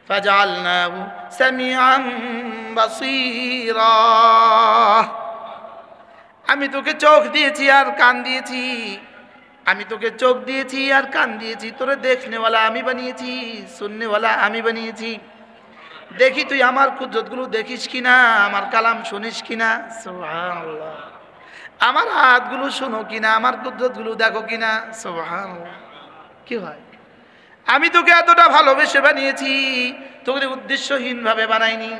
A: ফাজআলনাহু সামিআন বাসীরা, আমি তোকে চোখ দিয়েছি আর কান দিয়েছি, আমি তোকে চোখ দিয়েছি আর কান দিয়েছি। তোরে দেখনেওয়ালা আমি বানিয়েছি, শুননেওয়ালা আমি বানিয়েছি। দেখি তুই আমার কুদরতগুলো দেখিস কিনা, আমার কালাম শুনিস কিনা। সুবহানাল্লাহ। আমার হাতগুলো শোনো কিনা, আমার কুদরতগুলো দেখো কিনা। সুবহানাল্লাহ। কি হয়? আমি তোকে এতটা ভালোবেসে বানিয়েছি, তোকে উদ্দেশ্যহীন ভাবে বানাইনি।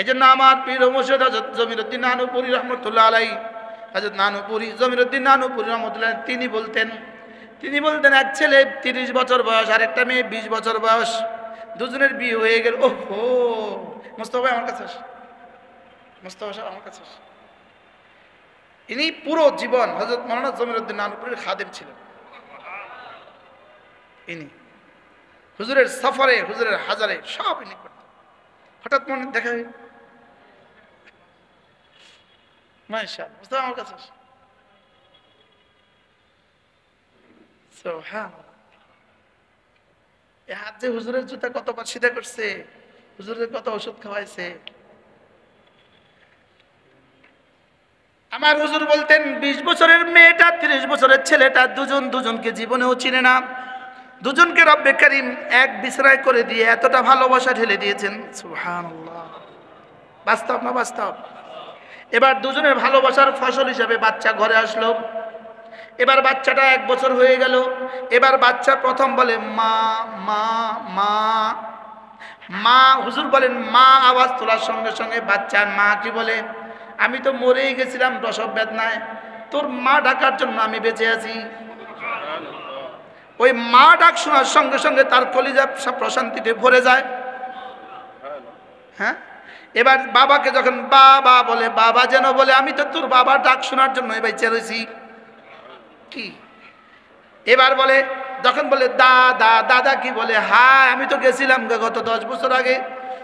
A: এজন্য আমার প্রিয় মুর্শিদ হযরত জমিরুদ্দিন নানুপুরী রহমতুল্লাহ আলাইহি, হযরত নানুপুরী জমিরুদ্দিন নানুপুরী রহমতুল্লাহ, তিনি বলতেন এক ছেলে 30 বছর বয়স আর একটা মেয়ে 20 বছর বয়স, দুজনের বিয়ে হয়ে গেল। ওহো, মোস্তফা ভাই আমার কাছে আস, মোস্তফা সাহেব আমার কাছে আস। ইনি পুরো জীবন হযরত মাওলানা জমিরুদ্দিন নানুপুরীর খাদেম ছিলেন। ইনি হুজুরের সফরে, হুজুরের হাজারে সব ইনি করতেন। হঠাৎ মনে দেখা হয়ে মাশাআল্লাহ, মুস্তফা আমার কাছে আস। সুবহানাল্লাহ। এই হাত যে হুজুরের জুতা কতবার সিধা করছে, হুজুরের কত ওষুধ খাওয়াইছে। আমার হুজুর বলতেন 20 বছরের মেয়েটা 30 বছরের ছেলেটা দুজনকে জীবনেও চিনে না, দুজনকে রব্বে কারীম এক বিছরায় করে দিয়ে এতটা ভালোবাসা ঢেলে দিয়েছেন। সুবহানাল্লাহ। বাস্তব না বাস্তব? এবার দুজনের ভালোবাসার ফসল হিসাবে বাচ্চা ঘরে আসলো। এবার বাচ্চাটা 1 বছর হয়ে গেল। এবার বাচ্চা প্রথম বলে মা মা মা মা। হুজুর বলেন মা আওয়াজ তোলার সঙ্গে সঙ্গে বাচ্চার মা কি বলে? আমি তো মরেই গেছিলাম প্রসব বেদনায়, তোর মা ডাকার জন্য আমি বেঁচে আছি। ওই মা ডাক শোনার সঙ্গে সঙ্গে তার কলিজা প্রশান্তিতে ভরে যায়। হ্যাঁ, এবার বাবাকে যখন বাবা বলে, বাবা যেন বলে আমি তো তোর বাবার ডাক শোনার জন্য বেঁচে রয়েছি। কি এবার বলে, যখন বলে দাদা, দাদা কি বলে? হ্যাঁ, আমি তো গেছিলাম গত 10 বছর আগে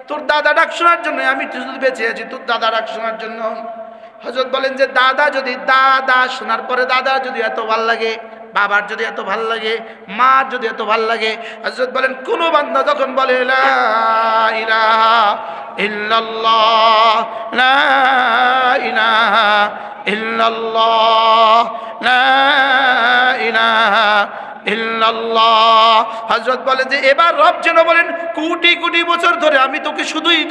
A: তোর দাদা ডাক শোনার জন্য, আমি শুধু বেঁচে আছি তোর দাদা ডাক শোনার জন্য। হযরত বলেন যে দাদা যদি দাদা শোনার পরে দাদা যদি এত ভালো লাগে, বাবার যদি এত ভাল লাগে, মার যদি এত ভাল লাগে, হযরত বলেন কোন বান্দা যখন বলে লা ইলাহা ইল্লাল্লাহ, লা ইলাহা ইল্লাল্লাহ, লা ইলাহা ইল্লাল্লাহ, হযরত বলেন যে এবার রব যেন বলেন কোটি কোটি বছর ধরে আমি তোকে শুধুই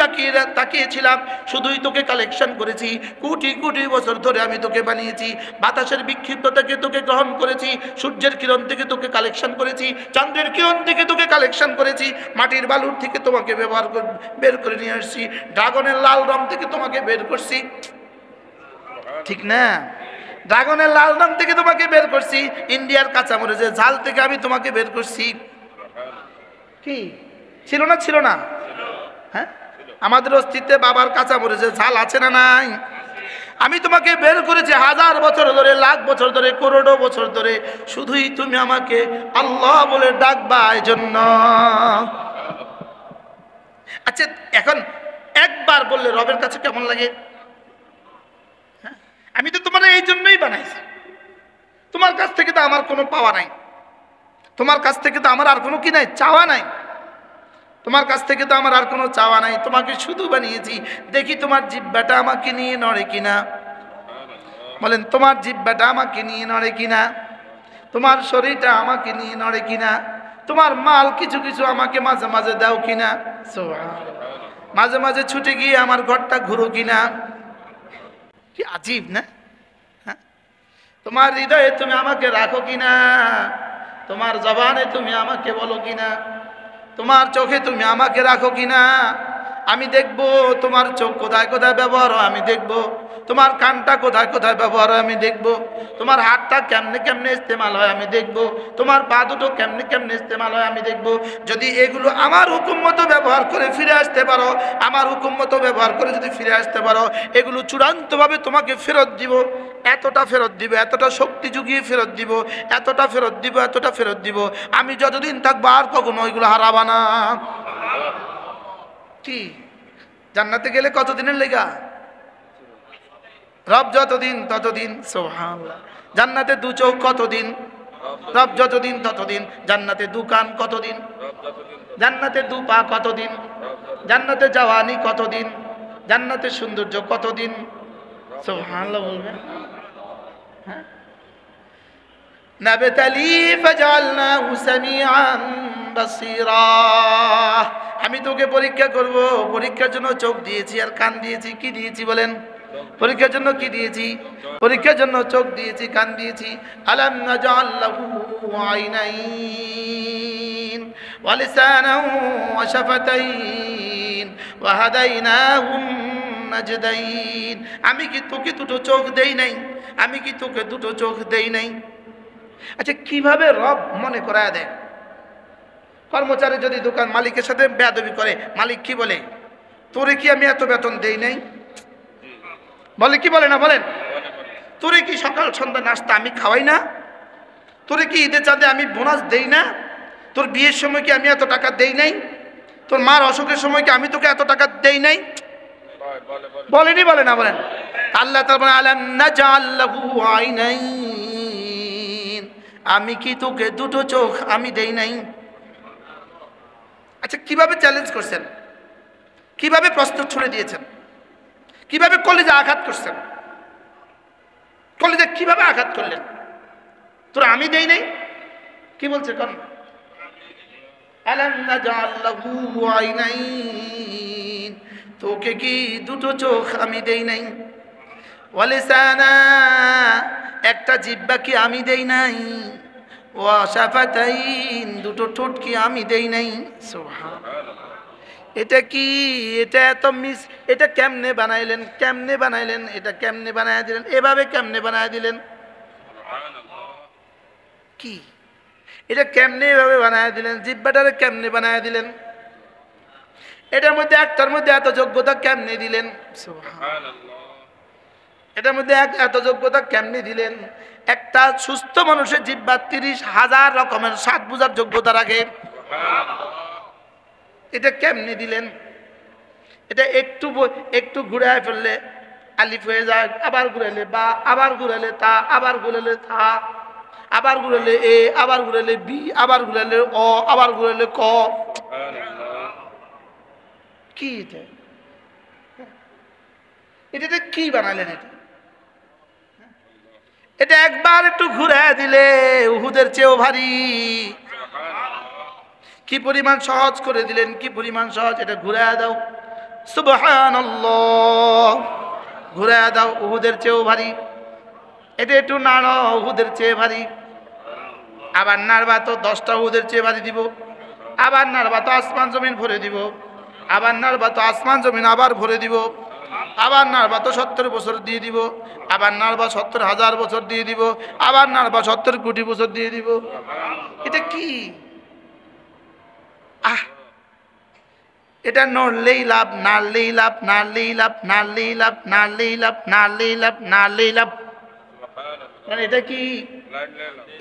A: তাকিয়েছিলাম, শুধুই তোকে কালেকশন করেছি, কোটি কোটি বছর ধরে আমি তোকে বানিয়েছি, বাতাসের বিক্ষিপ্ত থেকে তোকে গ্রহণ করেছি, সূর্যের কিরণ থেকে তোকে কালেকশন করেছি, চন্দ্রের কিরণ থেকে তোকে কালেকশন করেছি, মাটির বালুর থেকে তোমাকে বের করে নিয়ে আসছি, ড্রাগনের লাল রং থেকে তোমাকে বের করছি, ঠিক না? ড্রাগনের লাল রং থেকে তোমাকে বের করছি, ইন্ডিয়ার কাঁচামরিচের ঝাল থেকে আমি তোমাকে বের করছি। কি ছিল না? ছিল না? হ্যাঁ, আমাদের অস্তিত্বে বাবার কাঁচামরিচের ঝাল আছে না নাই? আমি তোমাকে বের করেছি হাজার বছর ধরে, লাখ বছর ধরে, করোড়ো বছর ধরে, শুধুই তুমি আমাকে আল্লাহ বলে ডাকবা এই জন্য। আচ্ছা, এখন একবার বললে রবের কাছে কেমন লাগে? আমি তো তোমার এই জন্যই বানাইছি, তোমার কাছ থেকে তো আমার কোনো পাওয়া নাই, তোমার কাছ থেকে তো আমার আর কোনো কি নাই, চাওয়া নাই, তোমার কাছ থেকে তো আমার আর কোনো চাওয়া নাই, তোমাকে শুধু বানিয়েছি দেখি তোমার জিহ্বাটা আমাকে নিয়ে নড়ে কিনা। বলেন তোমার জিহ্বাটা আমাকে নিয়ে নড়ে কিনা, তোমার শরীরটা আমাকে নিয়ে নড়ে কিনা, তোমার মাল কিছু কিছু আমাকে মাঝে মাঝে দাও কিনা, মাঝে মাঝে ছুটে গিয়ে আমার ঘরটা ঘুরো কিনা। কি আজীব না? হ্যাঁ, তোমার হৃদয়ে তুমি আমাকে রাখো কিনা, তোমার জবানে তুমি আমাকে বলো কিনা, তোমার চোখে তুমি আমাকে রাখো কিনা। আমি দেখবো তোমার চোখ কোথায় কোথায় ব্যবহার হয়, আমি দেখবো তোমার কানটা কোথায় কোথায় ব্যবহার হয়, আমি দেখবো তোমার হাতটা কেমনে কেমনে ইস্তেমাল হয়, আমি দেখবো তোমার পা দুটো কেমনে কেমনে ইস্তেমাল হয়, আমি দেখবো। যদি এগুলো আমার হুকুম মতো ব্যবহার করে ফিরে আসতে পারো, আমার হুকুম মতো ব্যবহার করে যদি ফিরে আসতে পারো, এগুলো চূড়ান্তভাবে তোমাকে ফেরত দিব, এতটা ফেরত দিব, এতটা শক্তি যুগিয়ে ফেরত দিব, এতটা ফেরত দিব, এতটা ফেরত দিব, আমি যতদিন থাকবো আর কখনো ওইগুলো হারাবা না। কি জান্নাতে গেলে কতদিনের লেগা? রব যতদিন ততদিন। সুবহানাল্লাহ। জান্নাতে দু চোখ কতদিন? রব যতদিন ততদিন। জান্নাতে দু কান কতদিন? জান্নাতে দু পা কতদিন? জান্নাতে জওয়ানি কতদিন? জান্নাতে সৌন্দর্য কতদিন? সুবহানাল্লাহ বলবেন। হ্যাঁ, নাবতালি ফাজআলনাহু সামিআন বাসীরা। আমি তোকে পরীক্ষা করব, পরীক্ষার জন্য চোখ দিয়েছি আর কান দিয়েছি। কি দিয়েছি বলেন? পরীক্ষার জন্য কি দিয়েছি? পরীক্ষার জন্য চোখ দিয়েছি, কান দিয়েছি। আলাম নাজআল লাহু আইনাইন ওয়া লিসানান ওয়া শাফাতাইন ওয়া হাদাইনাহুন নাজদাইন। আমি কি তোকে দুটো চোখ দেই নাই? আমি কি তোকে দুটো চোখ দেই নাই? আচ্ছা, কিভাবে রব মনে করায় দেয়? কর্মচারী যদি দোকান মালিকের সাথে বেয়াদবি করে, মালিক কি বলে? তোরে কি আমি এত বেতন দেই নাই? বলে কি বলে না? বলেন, তোরে কি সকাল সন্ধ্যা নাস্তা আমি খাওয়াই না? তোরে কি ঈদের চাঁদে আমি বোনাস দেই না? তোর বিয়ের সময় কি আমি এত টাকা দেই নাই? তোর মার অসুখের সময় কি আমি তোকে এত টাকা দেই নাই? বলেনি? বলে না? বলেন, আল্লাহ তাআলা বলেন আলাম নাজআল লাহু আইনাইন। আমি কি তোকে দুটো চোখ আমি দেই নাই? আচ্ছা, কিভাবে চ্যালেঞ্জ করছেন? কিভাবে প্রশ্ন ছুড়ে দিয়েছেন? কিভাবে কলিজা আঘাত করছেন? কলিজা কিভাবে আঘাত করলেন? তোরা আমি দেই নাই? কি বলছে? কোন আলাম নাজআল লাহু আইনাইন, তোকে কি দুটো চোখ আমি দেই নাই? ওয়া লিসানা, একটা জিহ্বা কি আমি দেই নাই? ওয়া শাফাতাইন, দুটো ঠোঁট কি আমি দেই নাই? সুবহানাল্লাহ। এটা কি? এটা এত মিস, এটা কেমনে বানাইলেন? কেমনে বানাইলেন? এটা কেমনে বানায় দিলেন? এভাবে কেমনে বানায় দিলেন? কি এটা কেমনে এভাবে বানায় দিলেন? জিহ্বাটারে কেমনে বানায় দিলেন? এটার মধ্যে একটার মধ্যে এত যোগ্যতা কেমনে দিলেন? সুবহানাল্লাহ। এটার মধ্যে এত যোগ্যতা কেমনে দিলেন? একটা সুস্থ মানুষের জিহ্বা 30,000 রকমের স্বাদ বুঝার যোগ্যতা রাখে। এটা কেমনে দিলেন? এটা একটু ঘুরায় ফেললে আলিফ হয়ে যায়, আবার ঘুরাইলে বা, আবার ঘুরাইলে তা, আবার ঘুরাইলে থা, আবার ঘুরালে এ, আবার ঘুরালে বি, আবার ঘুরালে অ, আবার ঘুরালে ক। কি এটা কি বানালেন? এটা একবার একটু ঘুরে দিলে উহুদের চেয়েও ভারী। কি পরিমাণ সহজ করে দিলেন, কি পরিমাণ সহজ। এটা ঘুরে দাও, সুবহানাল্লাহ, ঘুরে দাও, উহুদের চেয়েও ভারী। এটা একটু নাড়ো, উহুদের চেয়ে ভারী। আবার নাড়বা তো 10টা উহুদের চেয়ে ভারী দিব। আবার নাড়বা তো আসমান জমিন ভরে দিব। আবার নাড়বা তো আসমান জমিন আবার ভরে দিব। আবার নাড়বা তো 70 বছর দিয়ে দিব। আবার নাড়বা 70,000 বছর দিয়ে দিব। আবার নাড়বা 70 কোটি বছর দিয়ে দিব। এটা কি? এটা নড়লেই লাভ, নাড়লেই লাভ, নাড়লেই লাভ, নাড়লেই লাভ, নাড়লেই লাভ, নাড়লেই লাভ, নাড়লেই লাভ। মানে এটা কি?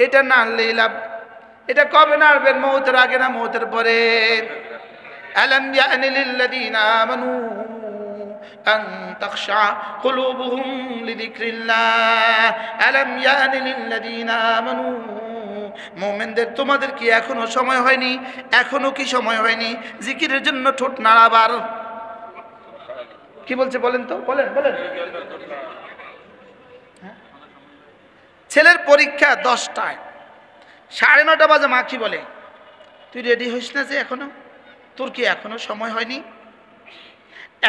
A: এটা নাড়লেই লাভ। এটা কবে নাড়বেন? মৌতের আগে না মৌতের পরে? আলাম ইয়ানি লিল্লাযীনা আমানু আন তাখশা কুলুবুহুম লিযিকরিল্লাহ। আলাম ইয়ানি লিল্লাযীনা আমানু, মুমিনদের তোমাদের কি এখনো সময় হয়নি? এখনো কি সময় হয়নি জিকিরের জন্য ঠোঁট নাড়াবার? কি বলছে বলেন তো, বলেন বলেন। ছেলের পরীক্ষা 10টায়, 9:30 বাজে মা কি বলে, তুই রেডি হইস না যে এখনো? তোর কি এখনো সময় হয়নি?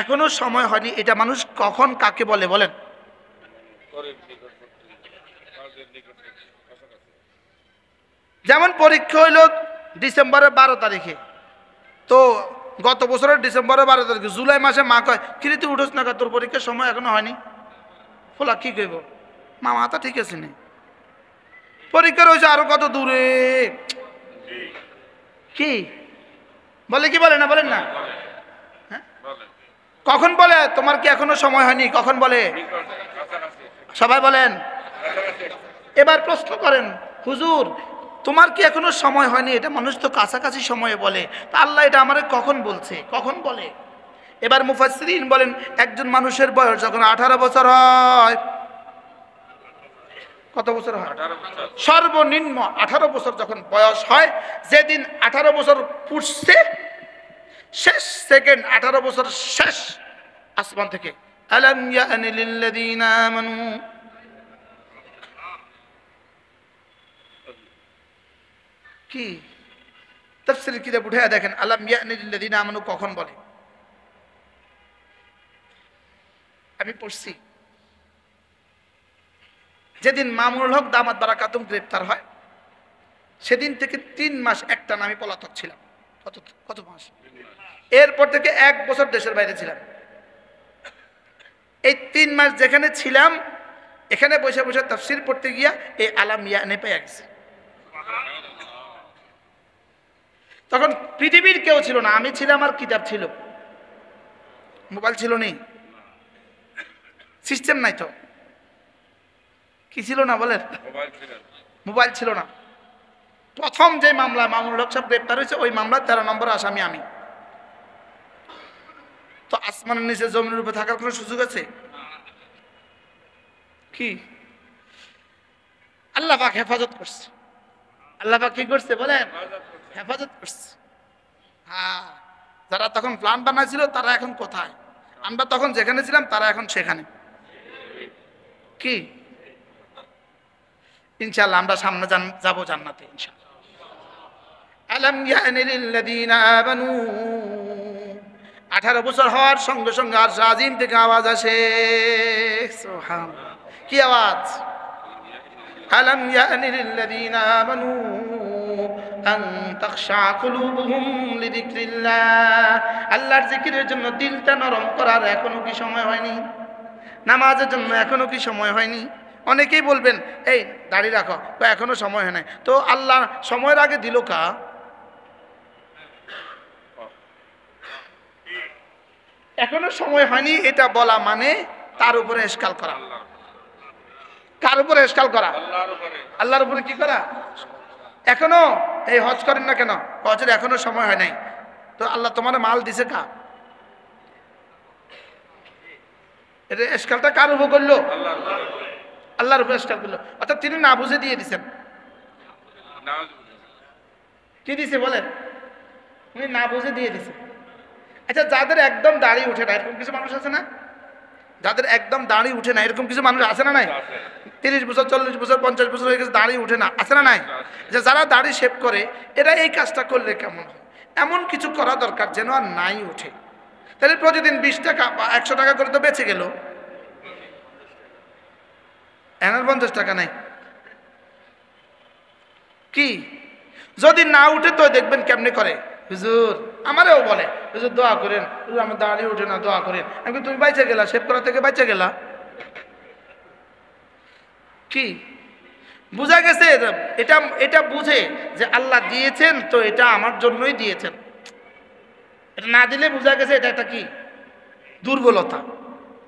A: এখনো সময় হয়নি, এটা মানুষ কখন কাকে বলে বলেন? যেমন পরীক্ষা হইল ডিসেম্বরের 12 তারিখে, তো গত বছরের ডিসেম্বরের 12 তারিখে জুলাই মাসে মা কয়, কিরে তুই উঠোস না, তোর পরীক্ষার সময় এখনো হয়নি। ফোলা কি কইব, মা মাথা ঠিক আছে নি, পরীক্ষা রয়েছে আরো কত দূরে। কি বলে, কি বলে না, বলেন না। হ্যাঁ, কখন বলে তোমার কি এখনো সময় হয়নি? কখন বলে? সবাই বলেন। এবার প্রশ্ন করেন, হুজুর তোমার কি এখনো সময় হয়নি? এটা মানুষ তো কাছাকাছি সময়ে বলে, তা আল্লাহ এটা আমারে কখন বলছে, কখন বলে? এবার মুফাসসিরিন বলেন, একজন মানুষের বয়স যখন 18 বছর হয়, কত বছর হয়? সর্বনিম্ন 18 বছর যখন বয়স হয়, যেদিন 18 বছর পুষছে, শেষ সেকেন্ড 18 বছর শেষ, আসমান থেকে আলাম ইয়ানি লিল্লাযীনা আমানু, কি তাফসীরের কিতাব উঠে দেখেন আলাম ইয়ানি লিল্লাযীনা আমানু কখন বলে। আমি পড়ছি, যেদিন মামুনুল হক দামাত বারাকাতুম গ্রেফতার হয়, সেদিন থেকে 3 মাস একটানা আমি পলাতক ছিলাম। কত মাস? এরপর থেকে 1 বছর দেশের বাইরে ছিলাম। এই 3 মাস যেখানে ছিলাম, এখানে বসে বসে তাফসীর পড়তে গিয়া এই আলাম ইয়ানি পেয়ে গেছে। তখন পৃথিবীর কেউ ছিল না, আমি ছিলাম আর কিতাব ছিল, মোবাইল ছিল নেই, সিস্টেম নাই তো। কি ছিল না বলেন? মোবাইল ছিল না। প্রথম যে মামলা মামুনুল হক সাহেব গ্রেপ্তার হয়েছে, ওই মামলা 13 নম্বর আসামি আমি। তো আসমানের নিচে জমিনের উপরে থাকার কোনো সুযোগ আছে? কি আল্লাহ পাক হেফাজত করছে। আল্লাহ পাক কি করছে বলেন? হেফাজত করছে। হ্যাঁ, যারা তখন প্ল্যান বানাইছিল তারা এখন কোথায়? আমরা তখন যেখানে ছিলাম তারা এখন সেখানে। কি ইনশাআল্লাহ আমরা সামনে যাব জান্নাতে ইনশাআল্লাহ। আলাম ইয়ানি লিল্লাযীনা আমানু, 18 বছর হওয়ার সঙ্গে সঙ্গে আরশ আজিম থেকে আওয়াজ আসে, সুবহানাল্লাহ। কি আওয়াজ? আলাম ইয়ানি লিল্লাযীনা আমানু আন তাখশা কুলুবুহুম লিযিকরিল্লাহ। আল্লাহর জিকিরের জন্য দিলটা নরম করার এখনো কি সময় হয়নি? নামাজের জন্য এখনো কি সময় হয়নি? অনেকেই বলবেন এই দাড়ি রাখো, এখনো সময় হয় নাই। তো আল্লাহ সময়ের আগে দিল কা? এখনো সময় হয়নি এটা বলা মানে তার উপরে ইশকাল করা। কার উপরে ইশকাল করা? আল্লাহর উপরে কি করা? এখনো এই হজ করেন না কেন? হজের এখনো সময় হয় নাই। তো আল্লাহ তোমার মাল দিছে কা? এটা ইশকালটা কার উপর করলো? আল্লাহর উপরে ইশকাল করলো। অর্থাৎ তিনি না বুঝে দিয়ে দিচ্ছেন। কি দিছে বলেন? উনি না বুঝে দিয়ে দিছে। আচ্ছা, যাদের একদম দাড়ি উঠে না এরকম কিছু মানুষ আছে না? যাদের একদম দাড়ি উঠে না এরকম কিছু মানুষ আছে না নাই? 30 বছর 40 বছর 50 বছর হয়ে গেছে, দাড়ি উঠে না, আছে না নাই? যে যারা দাড়ি শেভ করে এরা এই কাজটা করলে কেমন হয়? এমন কিছু করা দরকার যেন আর নাই উঠে। তাহলে প্রতিদিন 20 টাকা বা 100 টাকা করে তো বেঁচে গেল, এনার 50 টাকা নাই। কি যদি না উঠে তো দেখবেন কেমনে করে, হুজুর আমারও বলে, হুজুর দোয়া করেন, হুজুর আমার দাড়ি উঠে না, দোয়া করেন। আমি তুমি বাইচে গেলা, শেভ করা থেকে বাইচে গেলা। কি বুঝা গেছে? এটা এটা বুঝে যে আল্লাহ দিয়েছেন তো এটা আমার জন্যই দিয়েছেন। এটা না দিলে বুঝা গেছে এটা একটা কি দুর্বলতা,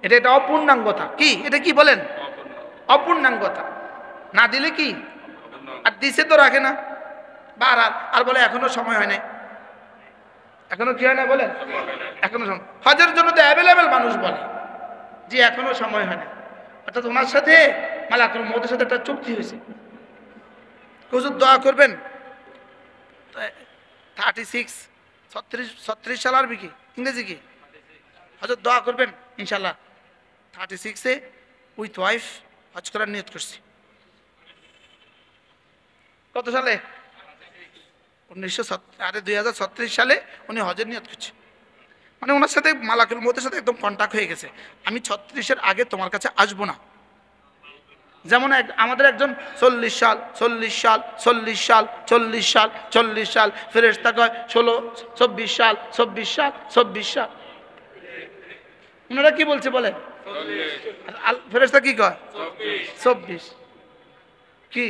A: এটা এটা অপূর্ণাঙ্গতা। কি এটা কি বলেন? অপূর্ণাঙ্গতা। না দিলে কি, আর দিছে তো রাখে না বার, আর বলে এখনো সময় হয় নাই। এখনো কি হয় না বলেন? এখনো সময়। হজের জন্য তো অ্যাভেলেবেল মানুষ বলে যে এখনো সময় হয় না। অর্থাৎ ওনার সাথে মালাকুল মউতের সাথে একটা চুক্তি হয়েছে, হুজুর দোয়া করবেন 36 সাল আরবি কি ইংরেজি কি, হজর দোয়া করবেন ইনশাল্লাহ 36-এ উইথ ওয়াইফ হজ করার নিয়ত করছি। কত সালে? 2036 সালে উনি হজের নিয়ত করছে। মানে ওনার সাথে মালাকুল মউতের সাথে একদম কন্ট্যাক্ট হয়ে গেছে, আমি 36-এর আগে তোমার কাছে আসবো না। যেমন আমাদের একজন 40 সাল 40 সাল 40 সাল 40 সাল 40 সাল, ফেরেশতা কয় 16 24 সাল 24 সাল 24 সাল। ওনারা কি বলছে বলেন? ফেরেশতা কি কয়? 24। কি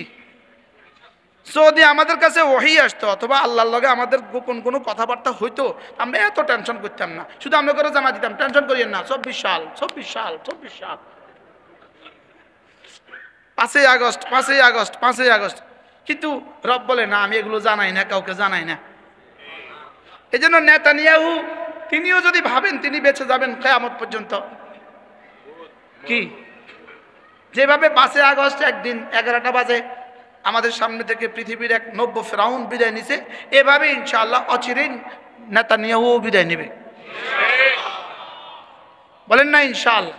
A: যদি আমাদের কাছে ওহী আসতো অথবা আল্লাহর লগে আমাদের গোপন কোনো কথাবার্তা হইতো, আমরা এত টেনশন করতাম না, শুধু আমরা করে জানা দিতাম টেনশন করিয়েন না 24 সাল 24 সাল 24 সাল। 5ই আগস্ট 5ই আগস্ট 5ই আগস্ট, কিন্তু রব বলে না আমি এগুলো জানাই না, কাউকে জানাই না। এই জন্য নেতানিয়াহু তিনিও যদি ভাবেন তিনি বেঁচে যাবেন কিয়ামত পর্যন্ত, কি যেভাবে 5ই আগস্ট একদিন 11টা বাজে আমাদের সামনে থেকে পৃথিবীর এক নব্য ফেরাউন বিদায় নিছে, এভাবে ইনশাআল্লাহ অচিরেই নেতানিয়াহু বিদায় নেবে। বলেন না ইনশাআল্লাহ?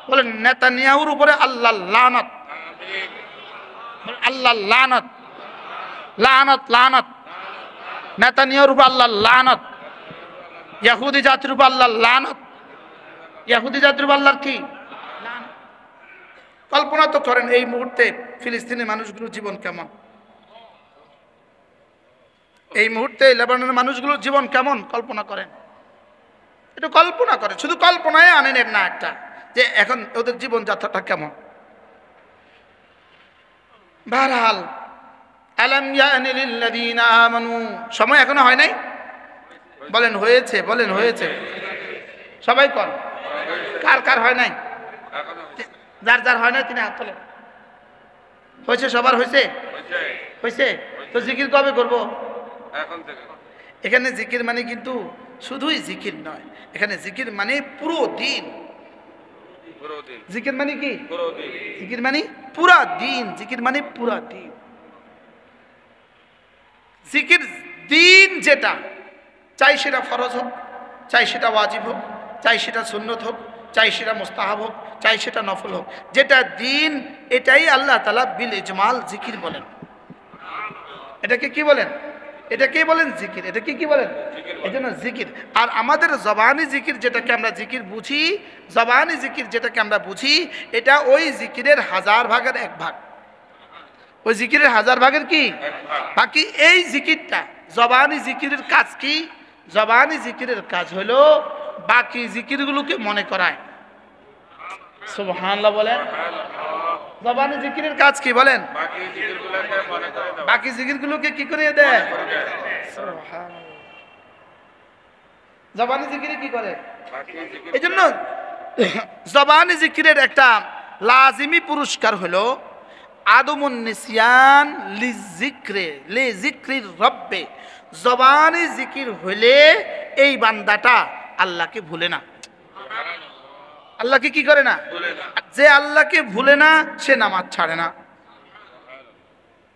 A: বলেন নেতানিয়াহুর উপরে আল্লাহ লানত, আল্লাহ লানত, লানত লানত। নেতানিয়াহুর উপর আল্লাহ লানত, ইহুদি জাতির উপর আল্লাহ লানত, ইহুদি জাতির উপর আল্লাহর কি লানত। কল্পনা তো করেন এই মুহূর্তে ফিলিস্তিনের মানুষগুলোর জীবন কেমন, এই মুহূর্তে লেবাননের মানুষগুলোর জীবন কেমন কল্পনা করেন, একটু কল্পনা করেন, শুধু কল্পনায় আনেন না একটা যে এখন ওদের জীবনযাত্রাটা কেমন। বারহাল আলাম ইয়ানি লিল্লাযিনা আমানু, সময় এখনো হয় নাই? বলেন হয়েছে, বলেন হয়েছে, সবাই কোন কার কার হয় নাই? যার যার হয় নাই তিনি হাত তোলেন। হয়েছে, সবার হয়েছে? হয়েছে তো জিকির কবে করব? এখন থেকে। এখানে জিকির মানে কিন্তু শুধুই জিকির নয়, এখানে জিকির মানে পুরো দিন। জিকির মানে কি? জিকির মানে পুরা দিন, জিকির মানে পুরা দিন। জিকির দিন যেটা, চাই সেটা ফরজ হোক, চাই সেটা ওয়াজিব হোক, চাই সেটা সুন্নত হোক, চাই সেটা মুস্তাহাব হোক, চাই সেটা নফল হোক, যেটা দিন এটাই আল্লাহ তাআলা বিল ইজমাল জিকির বলেন। এটাকে কি বলেন? এটাকেই বলেন জিকির। এটা কি বলেন? এই জন্য জিকির। আর আমাদের জবানি জিকির যেটাকে আমরা জিকির বুঝি, জবানি জিকির যেটাকে আমরা বুঝি, এটা ওই জিকিরের 1000 ভাগের 1 ভাগ। ওই জিকিরের 1000 ভাগের কি? বাকি এই জিকিরটা জবানি জিকিরের কাজ কি? জবানি জিকিরের কাজ হলো বাকি জিকিরগুলোকে মনে করায়। সুবহানাল্লাহ বলেন। জবানি জিকিরের কাজ কি বলেন? বাকি জিকিরগুলোকে কি করে দেয়? সুবহানাল্লাহ। জবানি জিকিরে কি করে? এই জন্য জবানি জিকিরের একটা লাজিমি পুরস্কার হলো আদমুন নিসিয়ান লিজিক্রির রব্বে। জবানি জিকির হইলে এই বান্দাটা আল্লাহকে ভুলে না। আল্লাহকে কি করে না? যে আল্লাহকে ভুলে না সে নামাজ ছাড়ে না।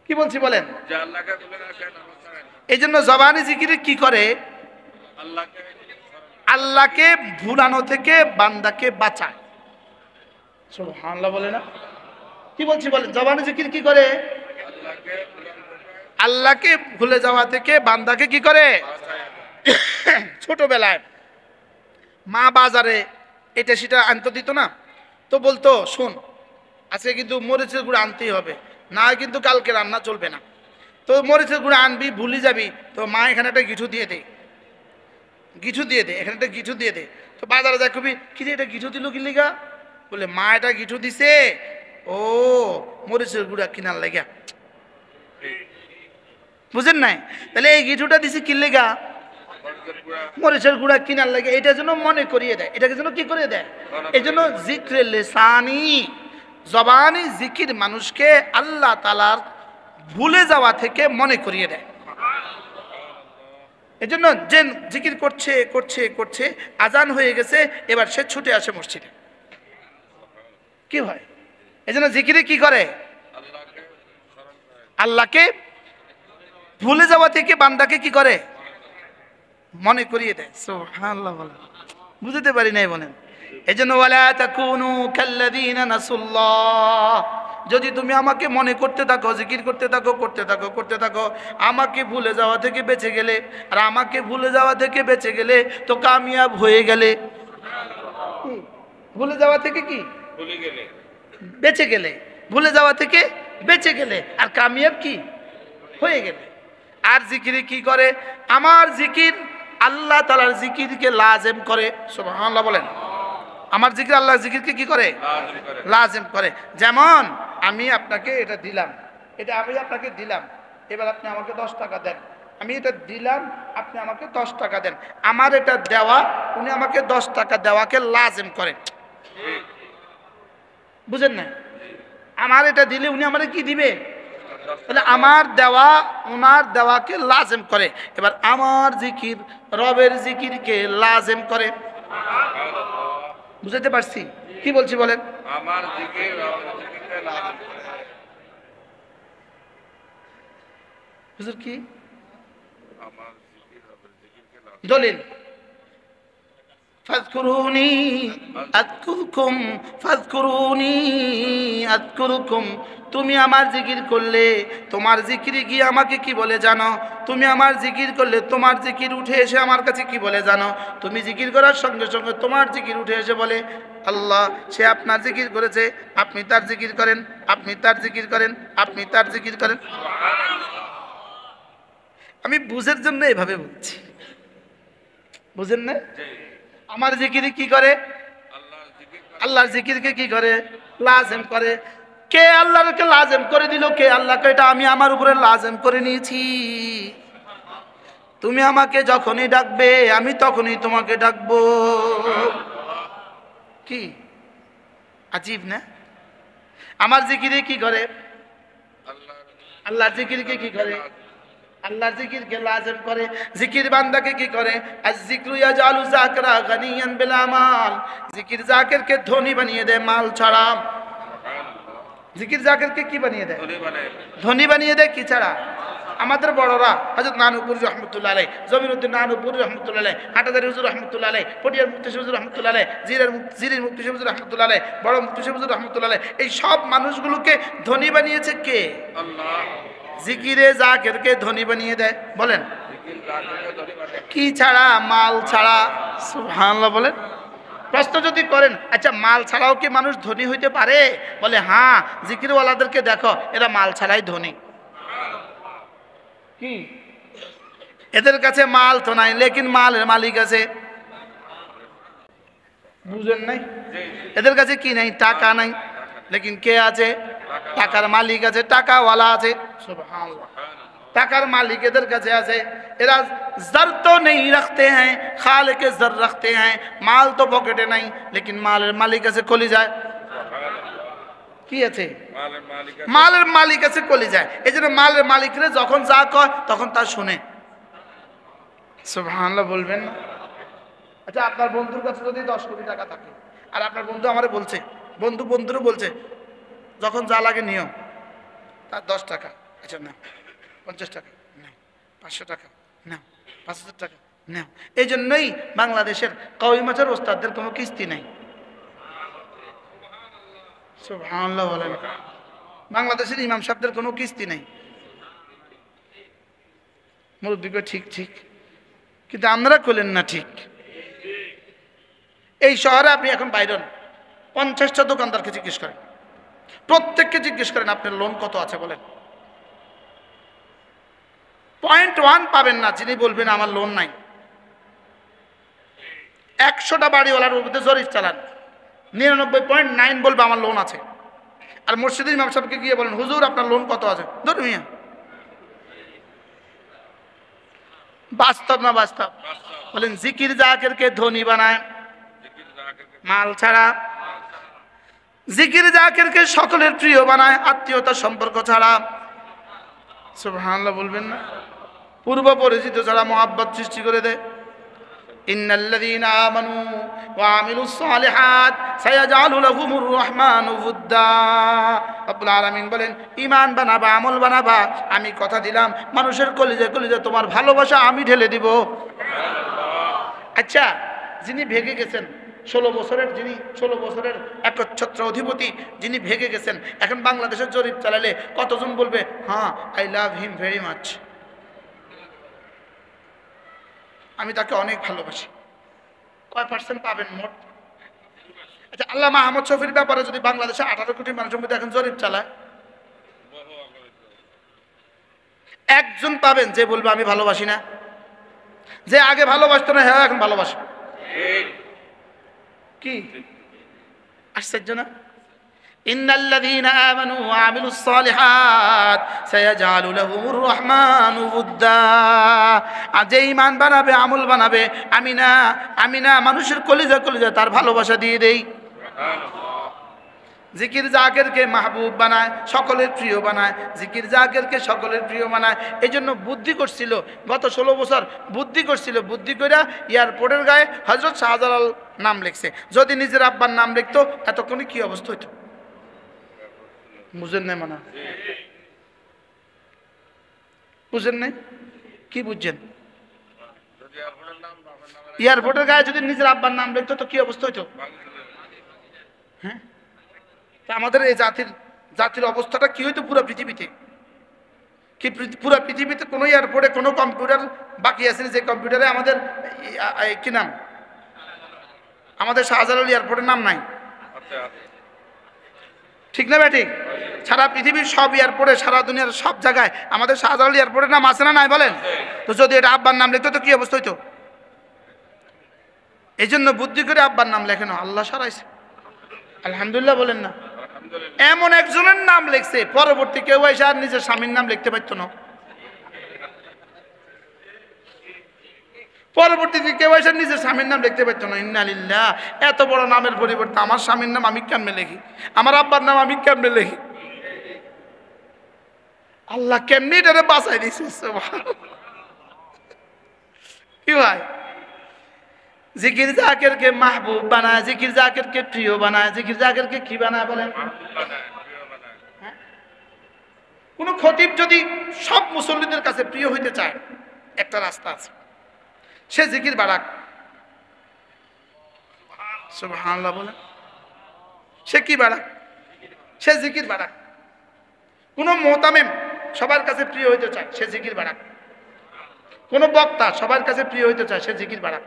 A: কি বলছি বলেন?
B: যে আল্লাহকে ভুলে রাখে নামাজ ছাড়েন।
A: এই জন্য জবানি জিকিরে কি করে?
B: আল্লাহকে
A: আল্লাহকে ভুলানো থেকে বান্দাকে বাঁচায়। সুবহানাল্লাহ বলে না? কি বলছি বলেন? জবানি জিকির কি করে?
B: আল্লাহকে ভুলে রাখে
A: আল্লাহকে ভুলে যাওয়া থেকে বান্দাকে কি করে? ছোটবেলায় মা বাজারে এটা সেটা আনতে দিত না, তো বলতো শোন আজকে কিন্তু মরিচের গুঁড়ো আনতেই হবে, না কিন্তু কালকে রান্না চলবে না। তো মরিচের গুঁড়ো আনবি, ভুলে যাবি, তো মা এখানে একটা গিঠু দিয়ে দে, গিঠু দিয়ে দে, এখানে একটা গিঠু দিয়ে দে। তো বাজারে যা কবি কি রে এটা গিঠু দিল কি লিগা? বলে মা এটা গিঠু দিছে ও মরিচের গুঁড়া কিনার লেগা। বুঝেন নাই? তাহলে এই গিঠুটা দিছে কি লেগা? মরিচের গুঁড়া কিনার লাগে, এটার জন্য মনে করিয়ে দেয়। এটাকে জন্য কি করিয়ে দেয়? এই জন্য জিক্রে লিসানি, জবানি জিকির মানুষকে আল্লাহ তাআলার ভুলে যাওয়া থেকে মনে করিয়ে দেয়। এই জন্য যে জিকির করছে করছে করছে, আজান হয়ে গেছে, এবার সে ছুটে আসে মসজিদে। কি হয়? এই জন্য জিকিরে কি করে? আল্লাহকে ভুলে যাওয়া থেকে বান্দাকে কি করে? মনে করিয়ে দেয়। সুবহানাল্লাহ বলেন, বুঝতে পারি নাই বলেন। এই জন্য ওয়ালা তাকুনু কাল্লাযীনা নাসুল্লাহ, যদি তুমি আমাকে মনে করতে থাকো, জিকির করতে থাকো করতে থাকো করতে থাকো, আমাকে ভুলে যাওয়া থেকে বেঁচে গেলে, আর আমাকে ভুলে যাওয়া থেকে বেঁচে গেলে তো কামিয়াব হয়ে গেলে। ভুলে যাওয়া থেকে কি?
B: ভুলে গেলে
A: বেঁচে গেলে, ভুলে যাওয়া থেকে বেঁচে গেলে, আর কামিয়াব কি হয়ে গেলে। আর জিকিরে কি করে? আমার জিকির আল্লাহ তাআলার জিকিরকে লাজেম করে। সুবহানাল্লাহ বলেন। আমার জিকির আল্লাহর জিকিরকে কি করে? লাজেম করে। যেমন আমি আপনাকে এটা দিলাম, এটা আমি আপনাকে দিলাম, এবার আপনি আমাকে 10 টাকা দেন। আমি এটা দিলাম, আপনি আমাকে 10 টাকা দেন। আমার এটা দেওয়া, উনি আমাকে 10 টাকা দেওয়াকে লাজেম করে। বুঝেন না? আমার এটা দিলে উনি আমারে কি দিবে? তাহলে আমার দেওয়া ওনার দেওয়াকে লাজেম করে। এবার আমার জিকির রবের জিকিরকে লাজেম করে। বুঝতে পারছি কি বলছি বলেন?
B: আমার জিকির রবের জিকিরকে লাজেম করে।
A: হুজুর কি
B: আমার জিকির রবের জিকিরকে লাজেম
A: দলিল? ফাযকুরুনি আযকুরকুম ফাযকুরুনি আযকুরকুম। তুমি আমার জিকির করলে, তোমার জিকিরে গিয়ে আমাকে কি বলে জানো? তুমি আমার জিকির করলে তোমার জিকির উঠে এসে আমার কাছে কি বলে জানো? তুমি জিকির করার সঙ্গে সঙ্গে তোমার জিকির উঠে এসে বলে আল্লাহ সে আপনার জিকির করেছে, আপনি তার জিকির করেন, আপনি তার জিকির করেন, আপনি তার জিকির করেন। আমি বুঝের জন্য এভাবে বলছি, বুঝেন না? আমার জিকিরে কি করে? আল্লাহর জিকিরকে কি করে? লাজেম করে। কে আল্লাহকে লাজেম করে দিল? কে আল্লাহকে? এটা আমি আমার উপরে লাজেম করে নিয়েছি। তুমি আমাকে যখনই ডাকবে আমি তখনই তোমাকে ডাকবো। কি আজীব না? আমার জিকিরে কি করে? আল্লাহর জিকিরকে কি করে? আল্লাহর জিকিরকে লাজেম করে। জিকির বান্দাকে কি করে? আজ জিকরু ইয়াজালু যাকরা গানিয়ান বিল আমাল। জিকির জাকিরকে ধনী বানিয়ে দেয় মাল ছাড়া। জিকির জাকিরকে কি বানিয়ে দেয়? ধনী বানিয়ে দেয় কি ছাড়া? আমাদের বড়রা হযরত নানুপুর রহমাতুল্লাহ আলাইহি, জমিরউদ্দিন নানুপুর রহমাতুল্লাহ আলাইহি, হাটাদারি হুজুর রহমাতুল্লাহ আলাইহি, পটিয়ার মুফতি হুজুর রহমাতুল্লাহ আলাইহি, জিরের মুফতি হুজুর রহমাতুল্লাহ আলাইহি, বড় মুফতি হুজুর রহমাতুল্লাহ আলাইহি, এই সব মানুষগুলোকে ধনী বানিয়েছে কে? আল্লাহ। জিকিরে জাকিরকে ধনী বানিয়ে দেয়। বলেন কি ছাড়া? মাল ছাড়া। সুবহানাল্লাহ বলেন। প্রশ্ন যদি করেন আচ্ছা মাল ছাড়াও কি মানুষ ধনী হইতে পারে? বলে হ্যাঁ, জিকিরওয়ালাদেরকে দেখো এরা মাল ছাড়াই ধনী। কি এদের কাছে মাল তো নাই, লেকিন মালের মালিক আছে। বুঝেন নাই? এদের কাছে কি নাই? টাকা নাই, লেকিন কে আছে? টাকার মালিক আছে, টাকাওয়ালা আছে। সুবহানাল্লাহ। টাকার মালিক এদের কাছে আছে। এরা জর তো নেই রাখতে হ্যাঁ, খালিকে জর রাখতে হ্যাঁ। মাল তো পকেটে নাই, লেকিন মালের মালিক আছে কলিজায়। কি আছে? মালের মালিক আছে কলিজায়। এই জন্য মালের মালিকরে যখন যা কয় তখন তা শুনে। সুবহানাল্লাহ বলবেন না? আচ্ছা আপনার বন্ধুর কাছে যদি 10 কোটি টাকা থাকে, আর আপনার বন্ধু আমারে বলছে, বন্ধুরও বলছে যখন যা লাগে নিও, তার 10 টাকা। আচ্ছা নাও 50 টাকা, নাও 500 টাকা, নাও 5000 টাকা, নাও। এই জন্যই বাংলাদেশের কওমি মাছের ওস্তাদদের কোনো কিস্তি নাই। সুবহানাল্লাহ বলেন। বাংলাদেশের ইমাম সাহেবদের কোনো কিস্তি নেই। মুরব্বী ঠিক ঠিক, কিন্তু আমরা করলেন না ঠিক। এই শহরে আপনি এখন বাইরন 50টা দোকানদারকে জিজ্ঞেস করেন, প্রত্যেককে জিজ্ঞেস করেন আপনার লোন কত আছে বলেন। 0.1 পাবেন না যিনি বলবেন আমার লোন নাই। 100টা বাড়িওয়ালার মধ্যে জরিপ চালান, 99.9 বলবে আমার লোন আছে। আর মসজিদের ইমাম সাহেবকে গিয়ে বলেন হুজুর আপনার লোন কত আছে, ধরুন মিয়া। বাস্তব না বাস্তব বলেন? জিকির জাকিরকে ধনী বানায় মাল ছাড়া, জিকির জাকিরকে সকলের প্রিয় বানায় আত্মীয়তা সম্পর্ক ছাড়া। সুবহানাল্লাহ বলবেন না? পূর্ব পরিচিত ছাড়া মহাব্বত সৃষ্টি করে দেয়। ইন্নাল্লাযীনা আমানু ওয়া আমিলুস সালিহাত সায়াজআলু লাহুমুর রাহমানু উদ্দা। রব্বুল আলামিন বলেন ঈমান বানাবা, আমল বানাবা, আমি কথা দিলাম মানুষের কলিজা কলিজা তোমার ভালোবাসা আমি ঢেলে দিব। আচ্ছা, যিনি ভেগে গেছেন 16 বছরের, যিনি 16 বছরের একচ্ছত্র অধিপতি, যিনি ভেগে গেছেন, এখন বাংলাদেশের জরিপ চালালে কতজন বলবে হ্যাঁ I love him very much, আমি তাকে অনেক ভালোবাসি? কয় পার্সেন্ট পাবেন মোট? আচ্ছা, আল্লামা আহমদ শফীর ব্যাপারে যদি বাংলাদেশে 18 কোটি মানুষের মধ্যে এখন জরিপ চালায়, একজন পাবেন যে বলবে আমি ভালোবাসি না? যে আগে ভালোবাসতো না হ্যাঁ এখন ভালোবাসে। কি আশ্চর্য না? ইন্নাল্লাযীনা আমানু ওয়া আমিলুস সালিহাত সায়াজআলু লাহুমুর রাহমানু উদ্দা। আর যে ঈমান বানাবে, আমল বানাবে, আমি না মানুষের কলিজা কলিজা তার ভালোবাসা দিয়ে দেই। জিকির জাকিরকে মাহবুব বানায়, সকলের প্রিয় বানায়, জিকির জাকিরকে সকলের প্রিয় বানায়। এই জন্য বুদ্ধি করছিল গত 16 বছর, বুদ্ধি করছিল, বুদ্ধি করে এয়ারপোর্টের গায়ে হযরত শাহজালাল নাম লিখছে। যদি নিজের আব্বার নাম লিখতো এতক্ষণে কি অবস্থা হইতো? বুঝেন নাই মানা? বুঝেন নাই? কি বুঝছেন? এয়ারপোর্টের গায়ে যদি নিজের আব্বার নাম লিখতো তো কি অবস্থা হইতো? হ্যাঁ, আমাদের এই জাতির অবস্থাটা কি হইতো পুরো পৃথিবীতে? কি পুরো পৃথিবীতে কোনো এয়ারপোর্টে কোনো কম্পিউটার বাকি আছে যে কম্পিউটারে আমাদের কি নাম? আমাদের শাহজালাল এয়ারপোর্টের নাম নাই, ঠিক না ঠিক? সারা পৃথিবীর সব এয়ারপোর্টে, সারা দুনিয়ার সব জায়গায় আমাদের শাহজালাল এয়ারপোর্টের নাম আছে না নাই বলেন? তো যদি এটা আব্বার নাম লিখতো তো কি অবস্থা হইতো? এই জন্য বুদ্ধি করে আব্বার নাম লেখেন, আল্লাহ সারাইছে। আলহামদুলিল্লাহ বলেন না? এমন একজনের নাম লিখছে, পরবর্তী কেউ এসে আর নিজের স্বামীর নাম লিখতে পারতো না। পরবর্তীতে কেউ এসে নিজের স্বামীর নাম লিখতে পারতো না। ইন্নালিল্লাহ, এত বড় নামের পরিবর্তে আমার স্বামীর নাম আমি কেমনে লিখি, আমার আব্বার নাম আমি কেমনে লিখি? আল্লাহ কেমনি এটারে বাঁচাই দিছে। কি ভাই, জিকির জাকিরকে মাহবুব বানায়, জিকির জাকিরকে প্রিয় বানায়, জিকির জাকিরকে কি বানায় বলেন? কোন খতিব যদি সব মুসল্লিদের কাছে প্রিয় হইতে চায়, একটা রাস্তা আছে, সে জিকির বাড়াক। সুবহানাল্লাহ বলেন। সে কি বাড়াক? সে জিকির বাড়াক। কোন মুতামিম সবার কাছে প্রিয় হইতে চায়, সে জিকির বাড়াক। কোন বক্তা সবার কাছে প্রিয় হইতে চায়, সে জিকির বাড়াক।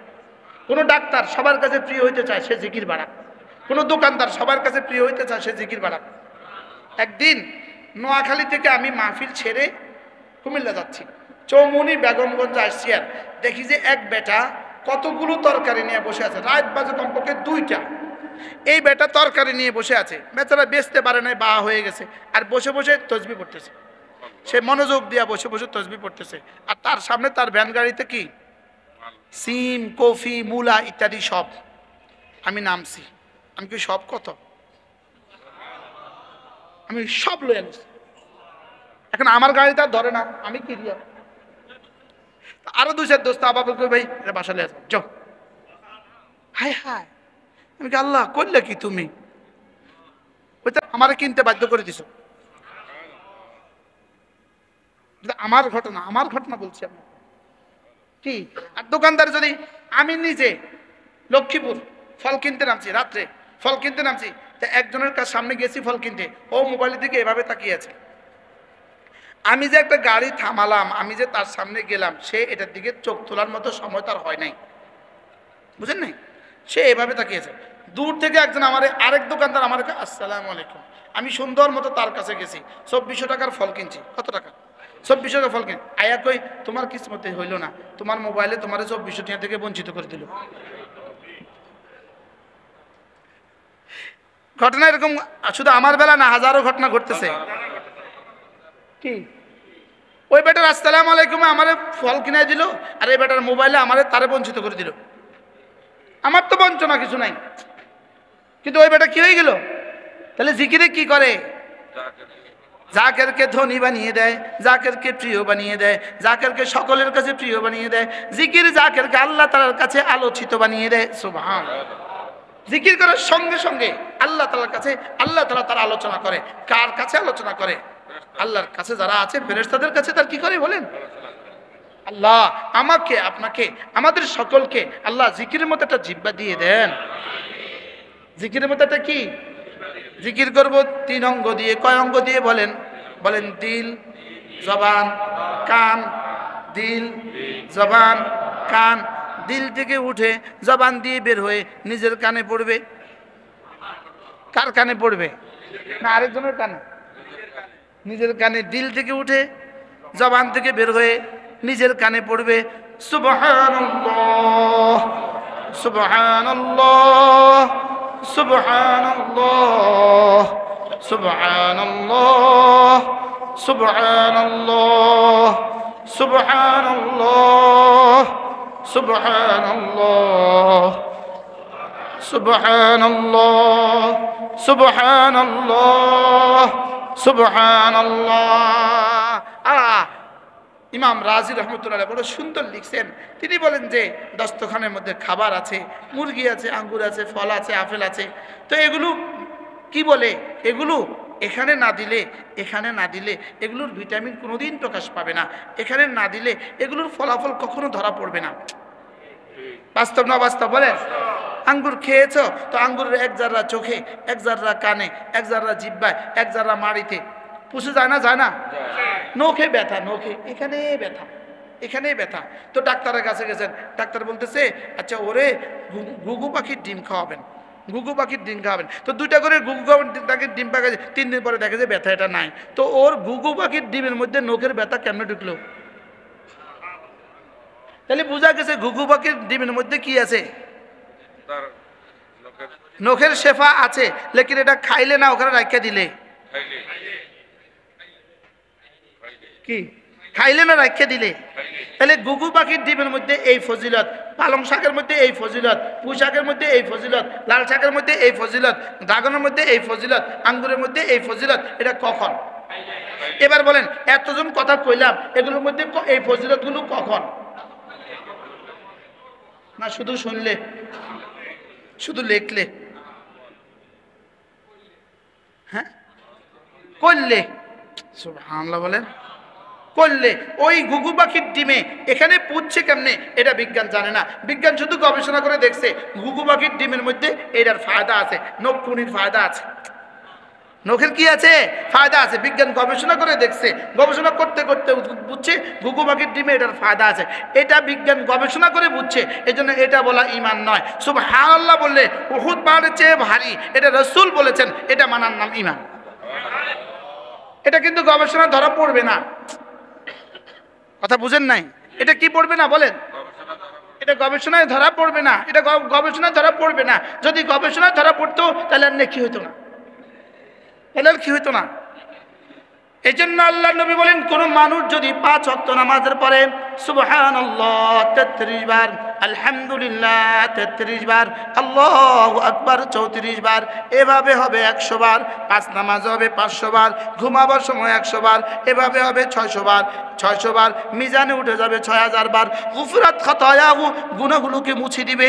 A: কোন ডাক্তার সবার কাছে প্রিয় হইতে চায়, সে জিকির বাড়াক। কোন দোকানদার সবার কাছে প্রিয় হইতে চায়, সে জিকির বাড়াক। একদিন নোয়াখালী থেকে আমি মাহফিল ছেড়ে কুমিল্লা যাচ্ছি, চৌমুনি বেগমগঞ্জ আসছি, আর দেখি যে এক বেটা কতগুলো তরকারি নিয়ে বসে আছে, রাত বাজে কমপক্ষে 2টা। এই বেটা তরকারি নিয়ে বসে আছে, বেচারা বেচতে পারে নাই, বা হয়ে গেছে, আর বসে বসে তসবিহ পড়তেছে। সে মনোযোগ দিয়া বসে বসে তসবিহ পড়তেছে, আর তার সামনে তার ভ্যান গাড়িতে কি সিম, কফি, মূলা ইত্যাদি সব। আমি নামছি, আমি কি সব কত, আমি সব লয়ে আনছি। এখন আমার গাড়িটা ধরে না, আমি কি দিয়া আরো 2-4 দোস্ত আবার ভাই এটা বাসা লিয়ে যাও। হায় হায়, আমি কি আল্লাহ করলে কি তুমি? ওইটা আমারে কিনতে বাধ্য করে দিছো। আমার ঘটনা বলছি আমি কি। আর দোকানদার যদি, আমি নিজে লক্ষ্মীপুর ফল কিনতে নামছি, রাত্রে ফল কিনতে নামছি, তা একজনের কাছে সামনে গেছি ফল কিনতে, ও মোবাইলের দিকে এভাবে তাকিয়ে আছে। আমি যে একটা গাড়ি থামালাম, আমি যে তার সামনে গেলাম, সে এটার দিকে চোখ তোলার মতো সময় তার হয় নাই, বুঝেন নাই? সে এভাবে তাকিয়েছে। দূর থেকে একজন আরেক দোকানদার আমার কাছে, আসসালামু আলাইকুম, আমি সুন্দর মতো তার কাছে গেছি, 2400 টাকার ফল কিনছি। কত টাকা? 2400 টাকা ফল কিন। আয়া কই, তোমার কিসমতে হইল না, তোমার মোবাইলে তোমার 2400 টাকা থেকে বঞ্চিত করে দিল। ঘটনা এরকম শুধু আমার বেলা না, হাজারো ঘটনা ঘটতেছে। কি ওই বেটার আসসালামু আলাইকুমে আমারে ফল কিনাই দিল, আর এই বেটার মোবাইলে আমারে তারে বঞ্চিত করে দিল। আমার তো বঞ্চনা কিছু নাই, কিন্তু ওই বেটা কি হয়ে গেল? তাহলে জিকিরে কি করে? জাকেরকে ধনী বানিয়ে দেয়, জাকেরকে প্রিয় বানিয়ে দেয়, জাকেরকে সকলের কাছে প্রিয় বানিয়ে দেয়। জিকির জাকেরকে আল্লাহ তাআলার কাছে আলোচিত বানিয়ে দেয়। সুবহানাল্লাহ। জিকির করার সঙ্গে সঙ্গে আল্লাহ তাআলার কাছে আল্লাহ তাআলা তার আলোচনা করে। কার কাছে আলোচনা করে? আল্লাহর কাছে যারা আছে ফেরেশতাদের কাছে তার কি করে বলেন? আল্লাহ আমাকে, আপনাকে, আমাদের সকলকে আল্লাহ জিকিরের মতো একটা জিহ্বা দিয়ে দেন। জিকিরের মতো একটা কি জিকির করব? 3 অঙ্গ দিয়ে। কয় অঙ্গ দিয়ে বলেন? বলেন দিল, জবান, কান। দিল, জবান, কান। দিল থেকে উঠে জবান দিয়ে বের হয়ে নিজের কানে পড়বে। কার কানে পড়বে? না আরেকজনের কানে? নিজের কানে। দিল থেকে উঠে জবান থেকে বের হয়ে নিজের কানে পড়বে। সুবহানাল্লাহ, সুবহানাল্লাহ, সুবহানাল্লাহ, সুবহানাল্লাহ, সুবহানাল্লাহ, সুবহানাল্লাহ, সুবহানাল্লাহ, সুবহানাল্লাহ, সুবহানাল্লাহ, সুবহানাল্লাহ। ইমাম রাজি রহমতুল্লাহ বড় সুন্দর লিখছেন। তিনি বলেন যে দস্তখানের মধ্যে খাবার আছে, মুরগি আছে, আঙ্গুর আছে, ফল আছে, আপেল আছে। তো এগুলো কি বলে? এগুলো এখানে না দিলে এগুলোর ভিটামিন কোনোদিন প্রকাশ পাবে না। এখানে না দিলে এগুলোর ফলাফল কখনো ধরা পড়বে না। বাস্তব না বাস্তব বলেন? আঙ্গুর খেয়েছ তো আঙ্গুরের 1 জাররা চোখে, 1 জাররা কানে, 1 জাররা জিহ্বায়, 1 জাররা মাড়িতে পুষে যায় না? যায় না? নখে ব্যথা, নখে এখানে ব্যথা, এখানে ব্যথা। তো ডাক্তারের কাছে গেছেন, ডাক্তার বলতেছে আচ্ছা ওরে ঘুঘু পাখির ডিম খাওয়াবেন, ঘুঘু পাখির ডিম খাওয়াবেন। তো 2টা করে ঘুঘু পাখির ডিম পাখা, 3 দিন পরে দেখে যে ব্যথা এটা নাই। তো ওর ঘুঘু পাখির ডিমের মধ্যে নখের ব্যথা কেমনে ঢুকলো? তাহলে বোঝা গেছে ঘুঘু পাখির ডিমের মধ্যে কি আছে? নখের শেফা আছে। লেকিন এটা খাইলে না, ওখানে রাখিয়া দিলে কি? খাইলে না রাখিয়া দিলে। তাহলে ঘুঘু পাখির ডিমের মধ্যে এই ফজিলত, পালং শাকের মধ্যে এই ফজিলত, পুঁই শাকের মধ্যে এই ফজিলত, লাল শাকের মধ্যে এই ফজিলত, ড্রাগনের মধ্যে এই ফজিলত, আঙ্গুরের মধ্যে এই ফজিলত। এটা কখন? এবার বলেন এতজন কথা কইলাম, এগুলোর মধ্যে এই ফজিলতগুলো কখন? না শুধু শুনলে, শুধু লেখলে? হ্যাঁ করলে? সুবহানাল্লাহ বলেন। করলে ওই ঘুঘু পাখির ডিমে এখানে পুচ্ছে কেমনে এটা বিজ্ঞান জানে না। বিজ্ঞান শুধু গবেষণা করে দেখছে ঘুঘু পাখির ডিমের মধ্যে এটার ফায়দা আছে, নখ কুনির ফায়দা আছে, নখের কি আছে? ফায়দা আছে। বিজ্ঞান গবেষণা করে দেখছে, গবেষণা করতে করতে বুঝছে ঘুঘু পাখির ডিমে এটার ফায়দা আছে। এটা বিজ্ঞান গবেষণা করে বুঝছে, এজন্য এটা বলা ঈমান নয়। সুবহানাল্লাহ বললে উহুদ পাহাড়ের চেয়ে ভারী, এটা রাসূল বলেছেন, এটা মানার নাম ঈমান। এটা কিন্তু গবেষণা ধরা পড়বে না। কথা বুঝেন নাই? এটা কি পড়বে না বলেন? এটা গবেষণায় ধরা পড়বে না। এটা গবেষণায় ধরা পড়বে না। যদি গবেষণায় ধরা পড়তো তাহলে আর কি হইতো না, তাহলে আর কি হইতো না। এই জন্য আল্লাহ নবী বলেন কোন মানুষ যদি 5 ওয়াক্ত নামাজের পরে সুবহানাল্লাহ 33 বার, আলহামদুলিল্লাহ 33 বার, আল্লাহু আকবার 34 বার, এভাবে হবে 100 বার। 5 নামাজ হবে 500 বার, ঘুমাবার সময় 100 বার, এভাবে হবে 600 বার। 600 বার মিজানে উঠে যাবে 6000 বার। গুফরাত খাতায়াহু, গুনাহগুলোকে মুছে দিবে।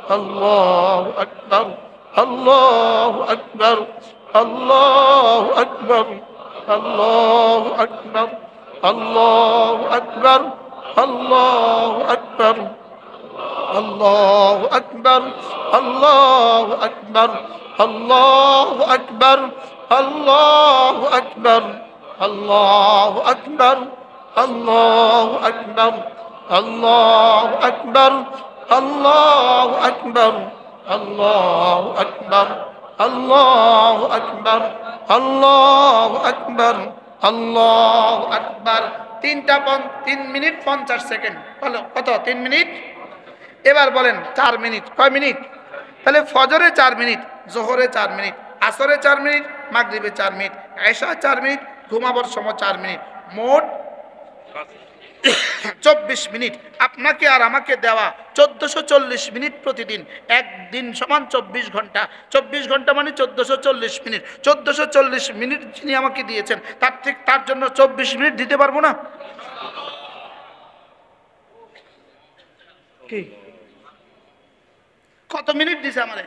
A: আল্লাহু আকবার, আল্লাহু আকবার, আল্লাহু আকবার, আল্লাহু আকবার, আল্লাহু আকবার, আল্লাহু আকবার, আল্লাহু আকবার, আল্লাহু আকবার, আল্লাহু আকবার, আল্লাহু আকবার, আল্লাহু আকবার, আল্লাহু আকবার, আল্লাহু আকবার, আল্লাহু আকবার, আল্লাহু আকবার, আল্লাহু আকবার, আল্লাহু আকবার, আল্লাহু আকবার। 3 মিনিট 50 সেকেন্ড। বলো কত? 3 মিনিট। এবার বলেন 4 মিনিট। কয় মিনিট? তাহলে ফজরে 4 মিনিট, জোহরে 4 মিনিট, আসরে 4 মিনিট, মাগরিবে 4 মিনিট, এশা 4 মিনিট, ঘুমাবার সময় 4 মিনিট, মোট 24 মিনিট। আপনাকে আর আমাকে দেওয়া 1440 মিনিট প্রতিদিন। একদিন সমান 24 ঘন্টা। 24 ঘন্টা মানে 1440 মিনিট। 1440 মিনিট যিনি আমাকে দিয়েছেন, তার জন্য 24 মিনিট দিতে পারবো না? কি কত মিনিট দিছে আমারে?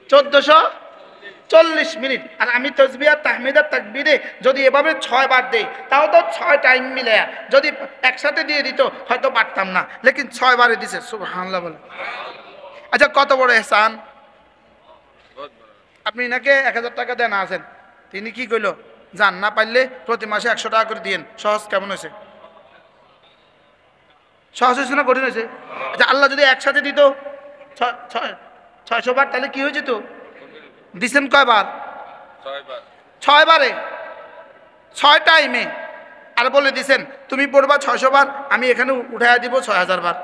A: 1440 মিনিট। আর আমি তাসবিহ তাহমিদ তাকবীরে যদি এভাবে 6 বার দেই, তাও তো 6 টাইম মিলে। যদি একসাথে দিয়ে দিত হয়তো পারতাম না, লেকিন 6 বারে দিছে। সুবহানাল্লাহ বলে। আচ্ছা, কত বড় ইহসান! আপনি নাকি 1000 টাকা দেন আছেন, তিনি কি কইল? জান না পারলে প্রতি মাসে 100 টাকা করে দিয়েন। সহজ কেমন হয়েছে? সহজ হয়েছে না কঠিন হয়েছে? আচ্ছা, আল্লাহ যদি একসাথে দিত 600 বার, তাহলে কি হয়ে যেত? দিছেন কয়বার? 6 বারে, 6 টাইমে। আর বলে দিছেন তুমি পড়বা 600 বার, আমি এখানে উঠাইয়া দিব 6000 বার।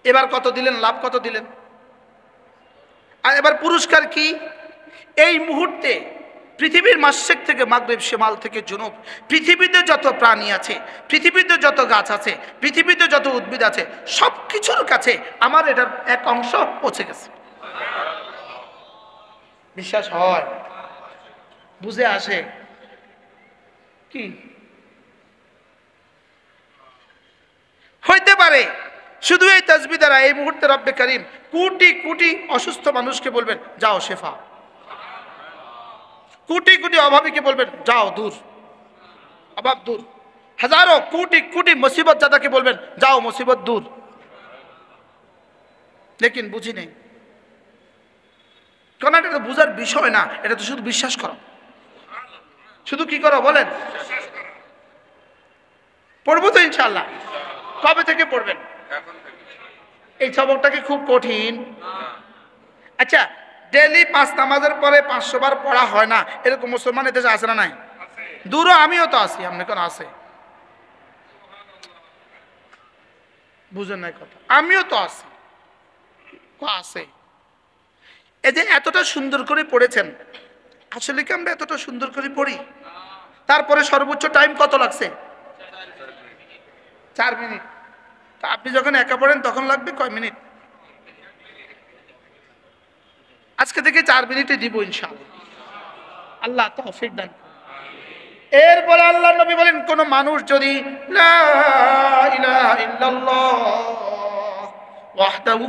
A: এবার কত দিলেন? লাভ কত দিলেন? আর এবার পুরস্কার কি? এই মুহূর্তে পৃথিবীর মাশরিক থেকে মাগরিব, শিমাল থেকে জুনুব, পৃথিবীতে যত প্রাণী আছে, পৃথিবীতে যত গাছ আছে, পৃথিবীতে যত উদ্ভিদ আছে, সব কিছুর কাছে আমার এটার এক অংশ পৌঁছে গেছে। বিশ্বাস হয়? বুঝে আসে? কি হইতে পারে? শুধু এই তাসবিহ দ্বারা এই মুহূর্তে রব্বে করিম কোটি কোটি অসুস্থ মানুষকে বলবেন যাও শেফা, কোটি কোটি অভাবীকে বলবেন যাও দূর, অভাব দূর। হাজারো কোটি কোটি মুসিবত জাদাকে বলবেন যাও মুসিবত দূর। লেকিন বুঝি নেই, কারণ এটা তো বুঝার বিষয় না, এটা তো শুধু বিশ্বাস করো। শুধু কি করো বলেন? পড়বো তো ইনশাআল্লাহ। কবে থেকে পড়বেন? এই সবকটা কি খুব কঠিন? আচ্ছা, ডেলি 5 নামাজের পরে 500 বার পড়া হয় না, এরকম মুসলমানের দেশে আছে না নাই? দূরও আমিও তো আছি, আপনি কোন আছে? বুঝেন নাই কথা? আমিও তো আছি, আছে। এই যে এতটা সুন্দর করে পড়েছেন, আসলে কি আমরা এতটা সুন্দর করে পড়ি? তারপরে সর্বোচ্চ টাইম কত লাগছে? 4 মিনিট। তা আপনি যখন একা পড়েন তখন লাগবে কয় মিনিট? আজকে থেকে 4 মিনিটে দিব ইনশাআল্লাহ। আল্লাহ তৌফিক দান। এরপরে আল্লাহ নবী বলেন, কোন মানুষ যদি লা ইলাহা ইল্লাল্লাহ ওয়াহদাহু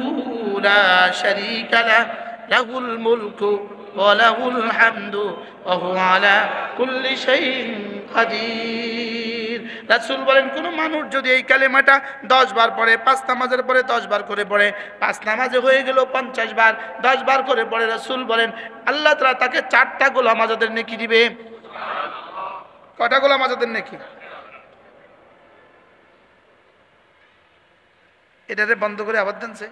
A: লা শারীকা লাহু লাহুল মুলকু ওয়া লাহুল হামদু ওয়া হুয়া আলা কুল্লি শাইইন কাদির। রাসূল বলেন, কোন মানুষ যদি এই কালেমাটা 10 বার পড়ে, 5 নামাজের পরে 10 বার করে পড়ে, 5 নামাজে হয়ে গেল 50 বার, 10 বার করে পড়ে, রাসূল বলেন আল্লাহ তাআলা তাকে 4টা গোলাম আজাদের নেকি দিবে। কয়টা গোলাম আজাদের নেকি? এটারে বন্ধ করে আবার দেনছে।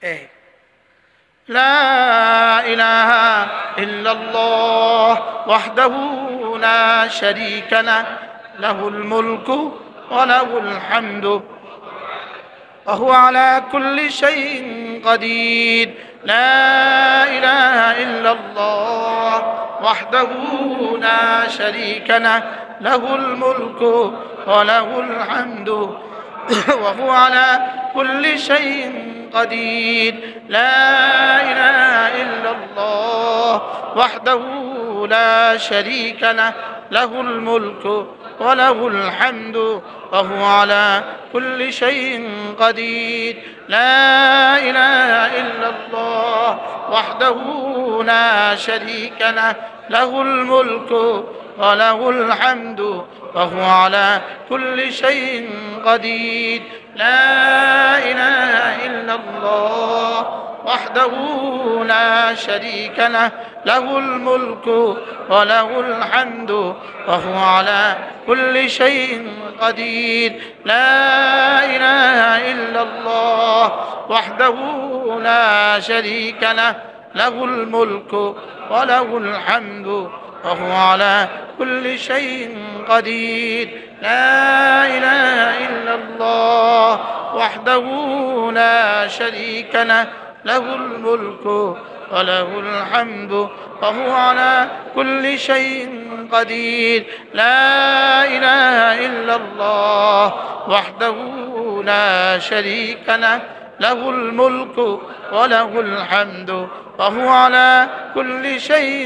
A: এই লা ইলাহা ইল্লাল্লাহ ওয়াহদাহু লা শারীকা লাহু লাহুল মুলকু ওয়া লাহুল হামদু ওয়া হুয়া আলা কুল্লি শাইইন কাদির। লা ইলাহা ইল্লাল্লাহ ওয়াহদাহু লা শারীকা লাহু লাহুল মুলকু ওয়া লাহুল হামদু ওয়া হুয়া আলা কুল্লি শাইইন قدير لا إله إلا الله وحده لا شريك له له الملك وله الحمد وهو على كل شيء قدير لا إله إلا الله وحده لا شريك له له الملك وله الحمد وهو على كل شيء قدير لا إله إلا الله وحده لا شريك له له الملك وله الحمد وهو على كل شيء قدير لا إله إلا الله وحده لا شريك له له الملك وله الحمد وهو على كل شيء قدير لا إله إلا الله وحده لا شريك له له الملك وله الحمد وهو على كل شيء قدير لا إله إلا الله وحده لا شريك له له الملك وله الحمد وهو على كل شيء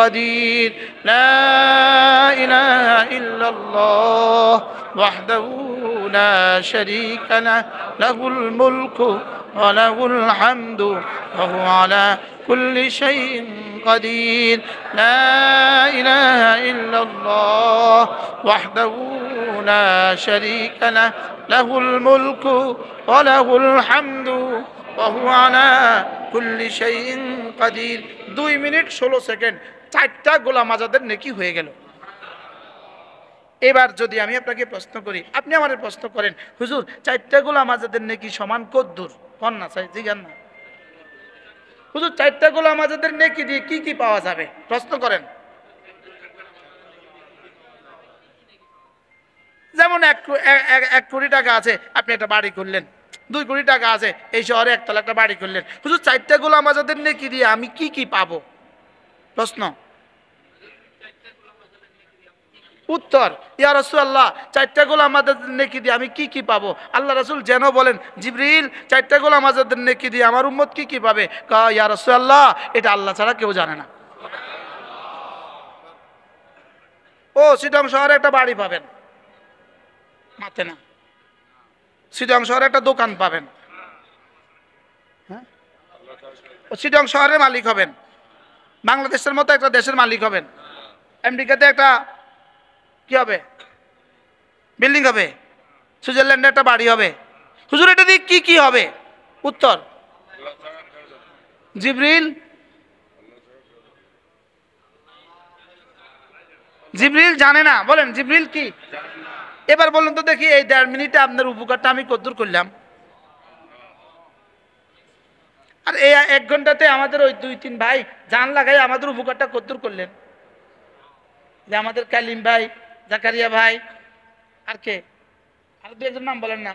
A: قدير لا إله إلا الله وحده لا شريك له له الملك وله الحمد وهو على كل شيء قدير لا إله إلا الله وحده لا شريك له له الملك وله الحمد وهو على كل شيء قدير 2 মিনিট 16 সেকেন্ড 4টা গোলাম আজাদের নেকি হয়ে গেল। এবার যদি আমি আপনাকে প্রশ্ন করি, আপনি আমারে প্রশ্ন করেন, হুজুর 4টা গোলাম আজাদের নেকি সমান কদ্দুর কোন না চাই জিজ্ঞান না হুজুর 4টা গোলাম আজাদের নেকি দিয়ে কি কি পাওয়া যাবে প্রশ্ন করেন। যেমন 1 কোটি টাকা আছে, আপনি একটা বাড়ি করলেন, 2 কোটি টাকা আছে, এই শহরে একতলা একটা বাড়ি করলেন, হুজুর 4টা গোলাম আজাদের নেকি দিয়ে আমি কি কি পাবো প্রশ্ন। উত্তর, ইয়া রাসূলুল্লাহ 4টা গোলাম আজাদের নেকি দিয়ে আমি কি কি পাবো? আল্লাহ রাসূল যেন বলেন, জিবরিল 4টা গোলাম আজাদের নেকি দিয়ে আমার উম্মত কি কি পাবে? ইয়া রাসূলুল্লাহ এটা আল্লাহ ছাড়া কেউ জানে না। ও চিটাং শহরে একটা বাড়ি পাবেন, মাথে না। চিটাং শহরে একটা দোকান পাবেন, হ্যাঁ, ও চিটাং শহরের মালিক হবেন, বাংলাদেশের মতো একটা দেশের মালিক হবেন, আমেরিকাতে একটা কি হবে বিল্ডিং হবে, সুইজারল্যান্ডে একটা বাড়ি হবে। হুজুর এটা দিয়ে কি কি হবে? উত্তর, জিবরিল জানে না। বলেন জিবরিল কি? এবার বলুন তো দেখি, এই 1.5 মিনিটে আপনার উপকারটা আমি কদ্দুর করলাম? আর এই 1 ঘন্টাতে আমাদের ওই 2-3 ভাই জান লাগাই আমাদের উপকারটা কদ্দুর করলেন? যে আমাদের কালিম ভাই, জাকারিয়া ভাই, আর কে, আর 2-1 নাম বলেন না।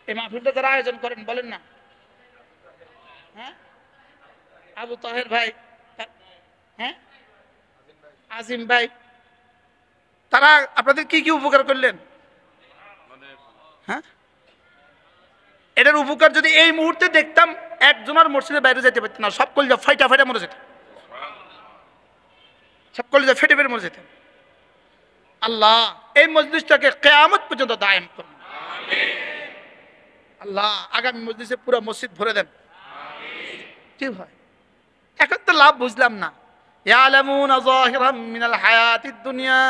A: এই মাহফিলটা যারা আয়োজন করেন বলেন না। হ্যাঁ, আবু তাহের ভাই, হ্যাঁ, আজিম ভাই, তারা আপনাদের কি কি উপকার করলেন? হ্যাঁ, এটার উপকার যদি এই মুহূর্তে দেখতাম, একজনের মসজিদের বাইরে যেতে পারতেন না, সব কলিজা ফাইটা ফাইটা মরে যেত, সব কলিজা ফেটে ফেটে মরে যেতেন। আল্লাহ এই মজলিসটাকে কিয়ামত পর্যন্ত দায়েম করুন। আল্লাহ আগামী মজলিসে পুরো মসজিদ ভরে দেন। কি হয় এখন তো লাভ বুঝলাম না। ইয়ালামুনা যাহিরাম মিনাল হায়াতিদ দুনিয়া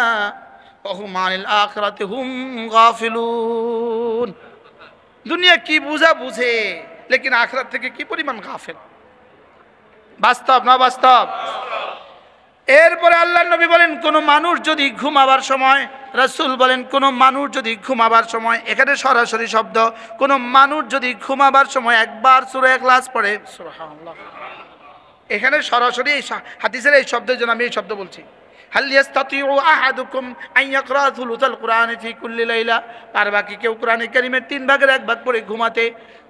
A: ওয়া হুম আনিল আখিরাতি হুম গাফিলুন। দুনিয়া কি বুঝে, লেকিন আখিরাত থেকে কি পরিমাণ গাফিল। বাস্তব না বাস্তব? এরপরে আল্লাহর নবী বলেন, কোন মানুষ যদি ঘুমাবার সময়, রাসূল বলেন কোন মানুষ যদি ঘুমাবার সময়, এখানে সরাসরি শব্দ, কোন মানুষ যদি ঘুমাবার সময় একবার সূরা ইখলাস পড়ে, সুবহানাল্লাহ, এখানে সরাসরি এই হাদিসের এই শব্দের জন্য আমি এই শব্দ বলছি। হাল ইয়াস্তাতিউ আহাদুকুম আন ইয়াকরা থুলুতাল কুরআনি ফি কুল্লি লাইলা, পারবা কি কেউ কোরআনে কারীমের 3 ভাগের 1 ভাগ পড়ে ঘুমাতে?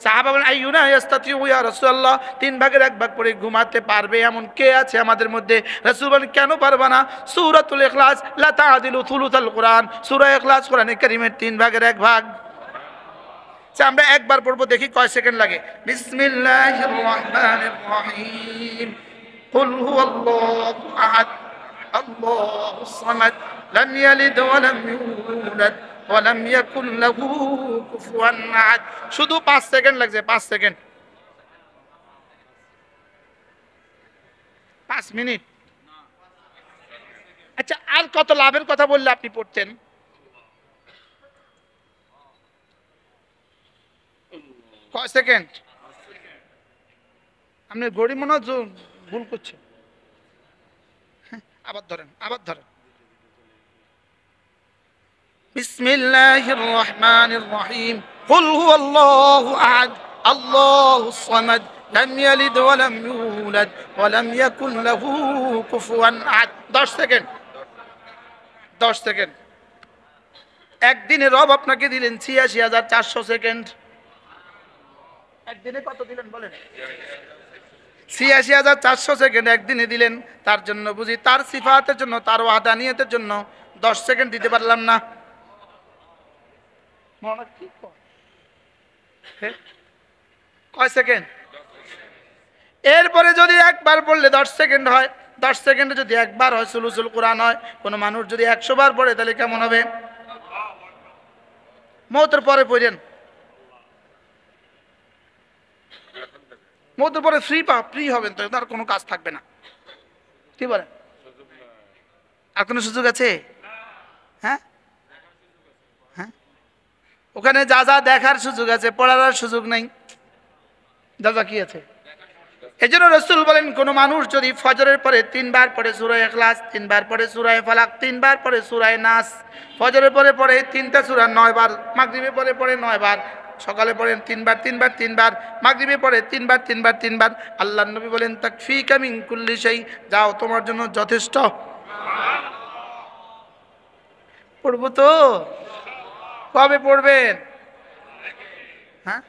A: সাহাবা বলেন, আইয়ুনা ইয়াস্তাতিউ ইয়া রাসূলুল্লাহ, 3 ভাগের 1 ভাগ পড়ে ঘুমাতে পারবে এমন কে আছে আমাদের মধ্যে? রাসূল বলেন, কেন পারবা না? সূরাতুল ইখলাস লা তা'দিলু থুলুতাল কুরআন, সূরা ইখলাস কোরআনে কারীমের 3 ভাগের 1 ভাগ। আমরা একবার পড়বো, দেখি কয় সেকেন্ড লাগে। বিসমিল্লাহির রহমানির রহিম, কুল হুয়াল্লাহু আহাদ আল্লাহুস সামাদ লাম ইয়ালিদ ওয়া লাম ইউলাদ ওয়া লাম ইয়াকুল লাহু কুফুয়ান আহাদ। শুধু 5 সেকেন্ড লাগছে, 5 সেকেন্ড, 5 মিনিট। আচ্ছা, আর কত লাভের কথা বললে আপনি পড়তেন? কয় সেকেন্ড? আপনি গড়ি মনে হয় ভুল করছেন। আবার ধরেন, আবার ধরেন। বিসমিল্লাহির রহমানির রহিম। কুল হুয়াল্লাহু আহাদ আল্লাহুস সামাদ লাম ইয়ালিদ ওয়া লাম ইউলাদ ওয়া লাম ইয়াকুল লাহু কুফুয়ান আহাদ। 10 সেকেন্ড, 10 সেকেন্ড। একদিনে রব আপনাকে দিলেন ৮৬,৪০০ সেকেন্ড। একদিনে কত দিলেন বলেন? ৮৬,৪০০ সেকেন্ড একদিনে দিলেন। তার জন্য বুঝি তার সিফাতের জন্য, তার ওয়াহদানিয়তের জন্য 10 সেকেন্ড দিতে পারলাম না? কয় সেকেন্ড? এরপরে যদি একবার পড়লে 10 সেকেন্ড হয়, 10 সেকেন্ডে যদি একবার হয় সুলুসুল কোরআন হয়। কোন মানুষ যদি 100 বার পড়ে তাহলে কেমন হবে? মওতের পরে পড়েন, মওতের পরে ফ্রি হবেন, তো তার কোনো কাজ থাকবে না। কি বলেন? আর কোনো সুযোগ আছে? হ্যাঁ হ্যাঁ, ওখানে যা যা দেখার সুযোগ আছে, পড়ার সুযোগ নাই। যা যা কি আছে? এই জন্য রাসূল বলেন, কোন মানুষ যদি ফজরের পরে 3 বার পড়ে সূরা ইখলাস, 3 বার পড়ে সূরা ফালাক, 3 বার পড়ে সূরা নাস, ফজরের পরে পড়ে 3টা সূরা 9 বার, মাগরিবে পরে পড়ে 9 বার, সকালে পড়েন 3 বার 3 বার 3 বার, মাগরিবে পড়ে 3 বার 3 বার 3 বার, আল্লাহর নবী বলেন তাকফিকা মিন কুল্লি শাই, যাও তোমার জন্য যথেষ্ট। পড়বো তো? কবে পড়বেন? হ্যাঁ,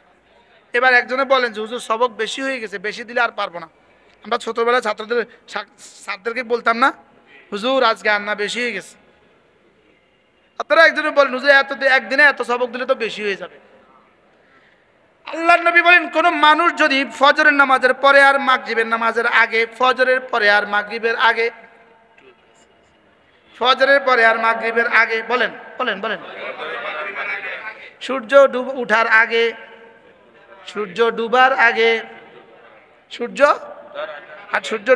A: এবার একজনে বলেন যে হুজুর সবক বেশি হয়ে গেছে, বেশি দিলে আর পারবো না। আমরা ছোটবেলায় স্যারদেরকে বলতাম না, হুজুর আজকে আর না, বেশি হয়ে গেছে। আপনারা একজনে বলেন হুজুর একদিনে এত সবক দিলে তো বেশি হয়ে যাবে। আল্লাহর নবী বলেন, কোন মানুষ যদি ফজরের নামাজের পরে আর মাগরিবের নামাজের আগে, ফজরের পরে আর মাগরিবের আগে, ফজরের পরে আর মাগরিবের আগে, বলেন বলেন বলেন, সূর্য উঠার আগে, সূর্য ডুবার আগে, সূর্য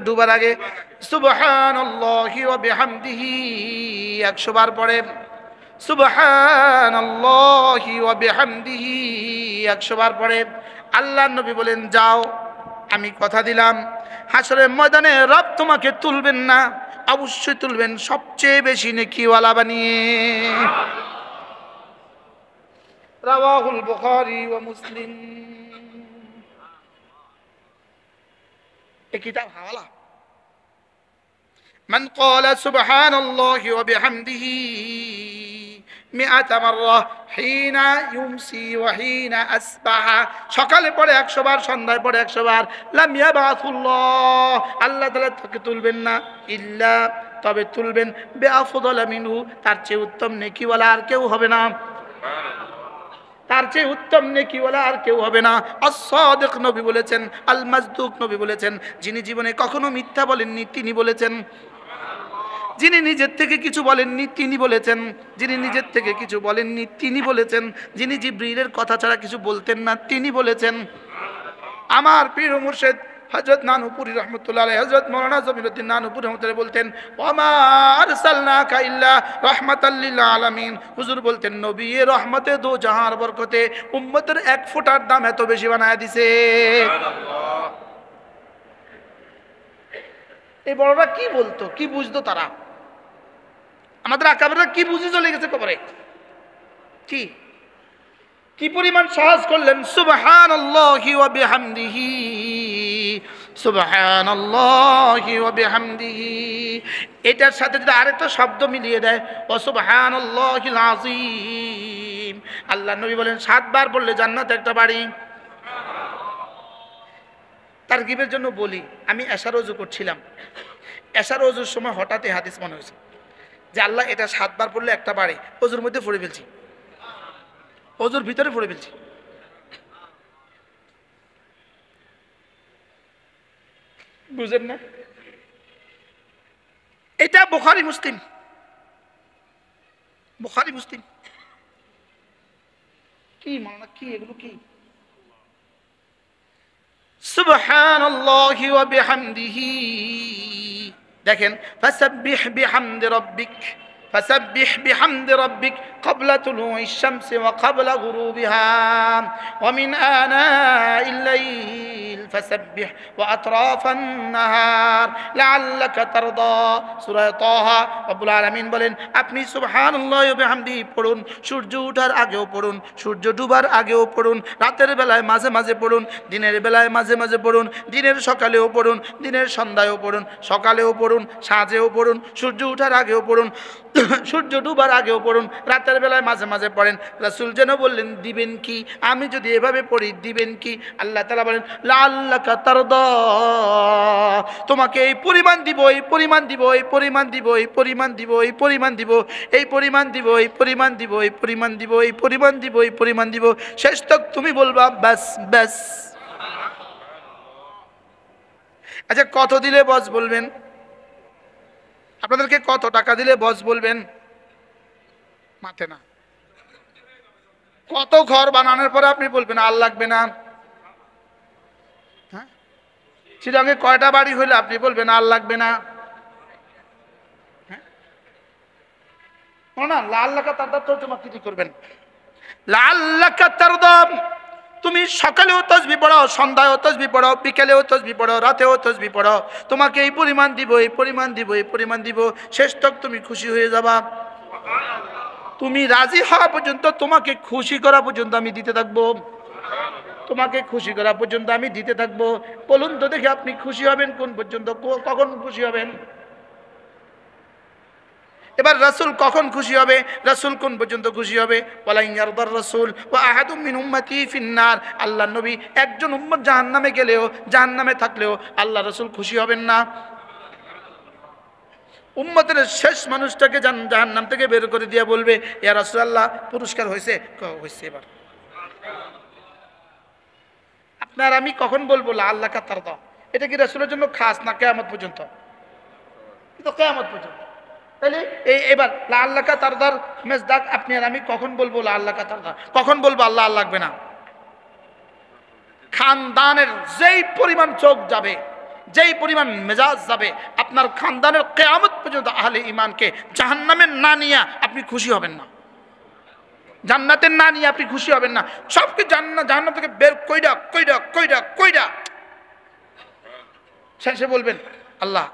A: ডুবার আগে সুবহানাল্লাহি ওয়া বিহামদিহি 100 বার পড়ে, সুবহানাল্লাহি ওয়া বিহামদিহি 100 বার পড়ে। আল্লাহর নবী বলেন, যাও আমি কথা দিলাম হাসরের ময়দানে রব তোমাকে তুলবেন না, অবশ্যই তুলবেন সবচেয়ে বেশি নেকিওয়ালা বানিয়ে। রাওয়াহুল বুখারী ওয়া মুসলিম। এই কিতাব হাওয়ালা। মান ক্বালা সুবহানাল্লাহি ওয়া বিহামদিহি 100 মাররা হিনা ইউমসি ওয়া হিনা আসবাহা, সকালে পড়ে 100 বার, সন্ধ্যায় পড়ে 100 বার, লাম ইয়াবাসুল্লাহ, আল্লাহ তাআলা তাকে তুলবেন না, ইল্লা, তবে তুলবেন বিআফদাল মিনহু, তার চেয়ে উত্তম নেকিওয়ালা আর কেউ হবে না, তার চেয়ে উত্তম নেকিওয়ালা আর কেউ হবে না। আস-সাদিক নবী বলেছেন, আল মাসদুক নবী বলেছেন, যিনি জীবনে কখনো মিথ্যা বলেননি তিনি বলেছেন, যিনি নিজের থেকে কিছু বলেননি তিনি বলেছেন, যিনি নিজের থেকে কিছু বলেননি তিনি বলেছেন, যিনি জিবরিলের কথা ছাড়া কিছু বলতেন না তিনি বলেছেন। আমার পীর ও মুর্শিদ হযরত নানুপুরি রহমতুল্লাহ আলাইহি, হযরত মাওলানা জমিরুদ্দিন নানুপুরি রহমতুল্লাহ বলতেন, ওয়ামা আরসালনাকা ইল্লা রাহমাতাল লিল আলামিন, হুজুর বলতেন নবী এ রহমতে দো জাহার বরকতে উম্মতের এক ফোঁটার দাম এত বেশি বানায় দিছে। এই বড়রা কি বলতো, কি বুঝতো তারা? আমাদের আকাবেররা কি বুঝে চলে গেছে কবরে? কি কি পরিমাণ সহজ করলেন, সুবহানাল্লাহি ওয়া বিহামদিহি, সুবহানাল্লাহি ওয়া বিহামদিহি। এটার সাথে যদি আরেকটা শব্দ মিলিয়ে দেয়, ওয়া সুবহানাল্লাহিল আযীম, আল্লাহর নবী বলেন 7 বার বললে জান্নাতে একটা বাড়ি। তারগিবের জন্য বলি, আমি এশার ওযু করছিলাম, এশার ওযুর সময় হঠাৎ এই হাদিস মনে হয়েছে যে আল্লাহ এটা 7 বার পড়লে একটা বাড়ি, ওযুর মধ্যে পড়ে ফেলছি, ওযুর ভিতরে পড়ে ফেলছি। বুঝেন না? এটা বুখারী মুসলিম, বুখারী মুসলিম। কি মানা কি এগুলো কি? সুবহানাল্লাহি ওয়া বিহামদিহি। দেখেন ফাসাব্বিহ বিহামদি রাব্বিক, ফাসাব্বিহ বিহামদি রাব্বিক ক্বাবলা তুলুইশ শামসি ওয়া ক্বাবলা গুরুবিহা ওয়া মিন আনাইল লাইল ফাসাব্বিহ ওয়া আতরাফান নাহার লাআল্লাকা তারদা। সূরা তাহা। রব্বুল আলামিন বলেন আপনি সুবহানাল্লাহি ওয়া বিহামদিহি পড়ুন, সূর্য ওঠার আগেও পড়ুন, সূর্য ডুবার আগেও পড়ুন, রাতের বেলায় মাঝে মাঝে পড়ুন, দিনের বেলায় মাঝে মাঝে পড়ুন, দিনের সকালেও পড়ুন, দিনের সন্ধ্যায়ও পড়ুন, সকালেও পড়ুন, সাঁঝেও পড়ুন, সূর্য ওঠার আগেও পড়ুন, সূর্য ডুবার আগেও পড়ুন, রাতের বেলায় মাঝে মাঝে পড়েন। রাসূল যেন বললেন দিবেন কি? আমি যদি এভাবে পড়ি দিবেন কি? আল্লাহ তাআলা বলেন লাআল্লাকা তারদা, তোমাকে এই পরিমাণ দিব, এই পরিমাণ দিব, এই পরিমাণ দিব, এই পরিমাণ দিব, এই পরিমাণ দিব, এই পরিমাণ দিব, এই পরিমাণ দিব, এই পরিমাণ দিব, এই পরিমাণ দিব, এই পরিমাণ দিব। শেষ তক তুমি বলবা ব্যাস ব্যাস। আচ্ছা কত দিলে বস বলবেন? আপনাদেরকে কত টাকা দিলে বস বলবেন? মাথে না। কত ঘর বানানোর পরে আপনি বলবেন আর লাগবে না? হ্যাঁ, চিরাঙ্গে কয়টা বাড়ি হইলে আপনি বলবেন আর লাগবে না? হ্যাঁ না, লাআল্লাকা তারদা তর্জমা কি করবেন? লাআল্লাকা তারদা, তুমি সকালেও তাসবিহ পড়ো, সন্ধ্যায়ও তাসবিহ পড়ো, বিকেলেও তাসবিহ পড়ো, রাতেও তাসবিহ পড়ো, তোমাকে এই পরিমাণ দিব, এই পরিমাণ দিব, এই পরিমাণ দিব। শেষ তক তুমি খুশি হয়ে যাবা। তুমি রাজি হওয়া পর্যন্ত, তোমাকে খুশি করা পর্যন্ত আমি দিতে থাকবো, তোমাকে খুশি করা পর্যন্ত আমি দিতে থাকবো। বলুন তো দেখি আপনি খুশি হবেন কোন পর্যন্ত, কখন খুশি হবেন? এবার রাসূল কখন খুশি হবে? রাসূল কোন পর্যন্ত খুশি হবে? ওয়ালা ইয়ারদার রাসূল ওয়া আহাদুম মিন উম্মতি ফিন্নার। আল্লাহর নবী একজন উম্মত জাহান্নামে গেলেও, জাহান্নামে থাকলেও আল্লাহ রাসূল খুশি হবেন না। উম্মতের শেষ মানুষটাকে জাহান্নাম থেকে বের করে দিয়ে বলবে ইয়া রাসূলুল্লাহ পুরস্কার হয়েছে? হয়েছে। এবার আপনার আমি কখন বলবো লাআল্লাকা তারদা? এটা কি রাসূলের জন্য খাস না কিয়ামত পর্যন্ত? তো কিয়ামত পর্যন্ত। তাহলে এবার লাআল্লাকা তারদার মেজদাক আপনি আর আমি কখন বলবো লাআল্লাকা তারদা? কখন বলবো আল্লাহ আর লাগবে না? খানদানের যেই পরিমাণ চোখ যাবে, যেই পরিমাণ মেজাজ যাবে, আপনার খানদানের কিয়ামত পর্যন্ত আহলে ঈমানকে জাহান্নামে না নিয়ে আপনি খুশি হবেন না, জান্নাতে না নিয়ে আপনি খুশি হবেন না। সবকে জাহান্নাম থেকে বের কইরা কইরা কইরা কইরা শেষে বলবেন আল্লাহ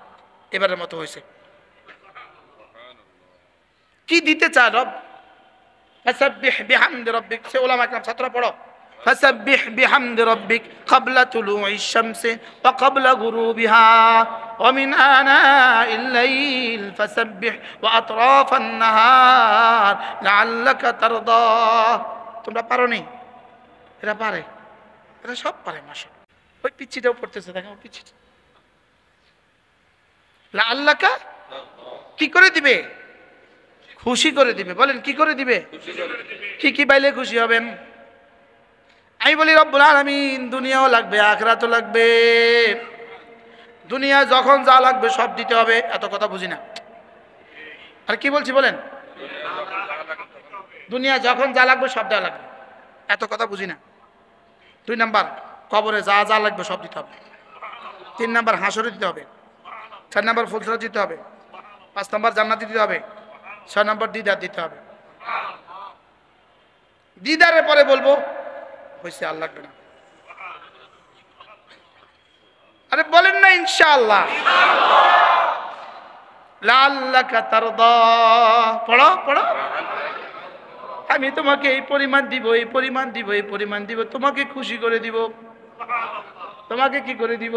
A: এবারের মতো হয়েছে। কি দিতে চায় রব? ফাসাব্বিহ বিহামদি রাব্বিক। সে উলামা একরাম ছাত্র পড়ো, ফাসাব্বিহ বিহামদি রাব্বিক ক্বাবলা তুলুইশ শামসি ওয়া ক্বাবলা গুরুবিহা ওয়া মিন আনাইল লাইল ফাসাব্বিহ ওয়া আতরাফান নাহার লাআল্লাকা তারদা। তোমরা পারো নি? এরা পারে, এরা সব পারে মাশাআল্লাহ। ওই পিচ্চিটাও পড়তেছে, দেখো পিচ্চিটা। লাআল্লাকা কি করে দিবে? খুশি করে দিবে। বলেন কি করে দিবে? কি কি পাইলে খুশি হবেন? আমি বলি রব্বুল আলামিন দুনিয়াও লাগবে, আখিরাতও লাগবে। দুনিয়া যখন যা লাগবে সব দিতে হবে, এত কথা বুঝি না। আর কি বলছি বলেন? দুনিয়া যখন যা লাগবে সব দেওয়া লাগবে, এত কথা বুঝি না। 2 নাম্বার কবরে যা যা লাগবে সব দিতে হবে। 3 নাম্বার হাসরে দিতে হবে। 4 নাম্বার ফুলসরা দিতে হবে। 5 নাম্বার জান্নাতে দিতে হবে। 6 নাম্বার দিদার দিতে হবে। দিদারের পরে বলবো হয়েছে, আর লাগবে না। আরে বলেন না ইনশাআল্লাহ। লাআল্লাকা তারদা পড়ো পড়ো। আমি তোমাকে এই পরিমাণ দিব, এই পরিমাণ দিব, এই পরিমাণ দিব, তোমাকে খুশি করে দিব। তোমাকে কি করে দিব?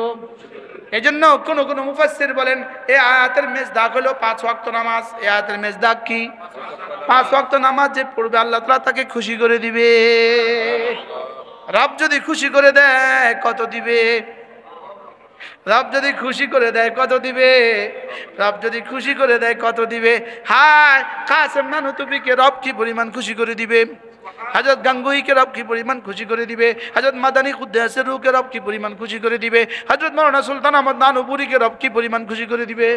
A: এজন্য কোন কোন মুফাসসির বলেন এই আয়াতের মেজদাক হলো 5 ওয়াক্ত নামাজ। এই আয়াতের মেজদাক কি? 5 ওয়াক্ত নামাজ যে পড়বে আল্লাহ তাআলা তাকে খুশি করে দিবে। রব যদি খুশি করে দেয় কত দিবে? রব যদি খুশি করে দেয় কত দিবে? রব যদি খুশি করে দেয় কত দিবে? হায় কাসেম নানুতুবিকে রব কি পরিমাণ খুশি করে দিবে। হযরত গাঙ্গুইকে রব কি পরিমাণ খুশি করে দিবে। হযরত মাদানী কুদ্দাসের রূহকে রব কি পরিমাণ খুশি করে দিবে। হযরত মাওলানা সুলতান আহমদ নানুপুরীকে রব কি পরিমাণ খুশি করে দিবে।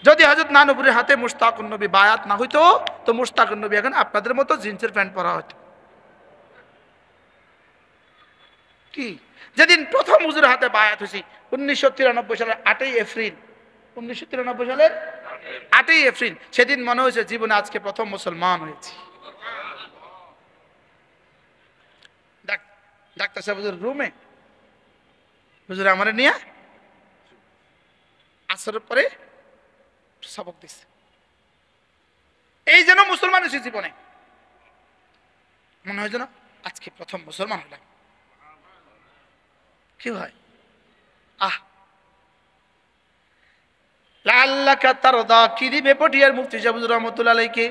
A: যদি হযরত নানুপুরের হাতে মুশতাকুন নবী বায়াত না হইতো তো মুশতাকুন নবী এখন আপনাদের মতো জিন্সের প্যান্ট পরা হতো। কি যেদিন প্রথম হুজুরের হাতে বায়াত হয়েছি 1993 সালের 8ই এপ্রিল, 1993 সালের 8ই এপ্রিল, সেদিন মনে হয়েছে জীবনে আজকে প্রথম মুসলমান হয়েছি। ডাক্তার সাহেব হুজুর রুমে, হুজুর আমার নিয়ে আসরের পরে সবক দিচ্ছে, এই যেন মুসলমান হয়েছে জীবনে, মনে হয় যেন আজকে প্রথম মুসলমান হলাম। কি হয় লাআল্লাকা তারদা, কি দিবে পটিয়ার মুফতি সাহেব হুজুর রাহমাতুল্লাহ আলাইহি।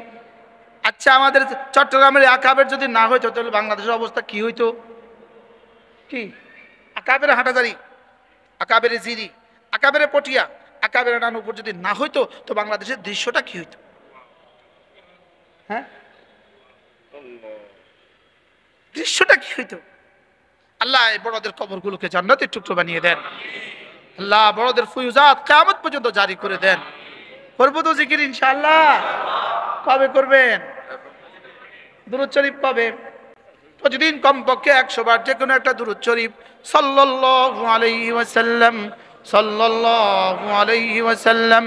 A: আচ্ছা আমাদের চট্টগ্রামের আকাবের যদি না হইতো তাহলে বাংলাদেশের অবস্থা কি হইতো? কি আকাবের হাঁটাদারি, আকাবের জিরি, আকাবের পটিয়া, আকাবের নানুপুর যদি না হইতো তো বাংলাদেশের দৃশ্যটা কি হইতো? হ্যাঁ দৃশ্যটা কি হইতো? আল্লাহ এই বড়দের কবরগুলোকে জান্নাতের টুকরো বানিয়ে দেন। আল্লাহ বড়দের ফুয়ুজাত কিয়ামত পর্যন্ত জারি করে দেন। করবো তো জিকির ইনশাআল্লাহ? কবে করবেন? দুরূদ শরীফ কবে? প্রতিদিন কমপক্ষে 100 বার যে কোনো একটা দুরূদ শরীফ সাল্লাল্লাহু আলাইহি ওয়াসাল্লাম, সাল্লাল্লাহু আলাইহি ওয়াসাল্লাম,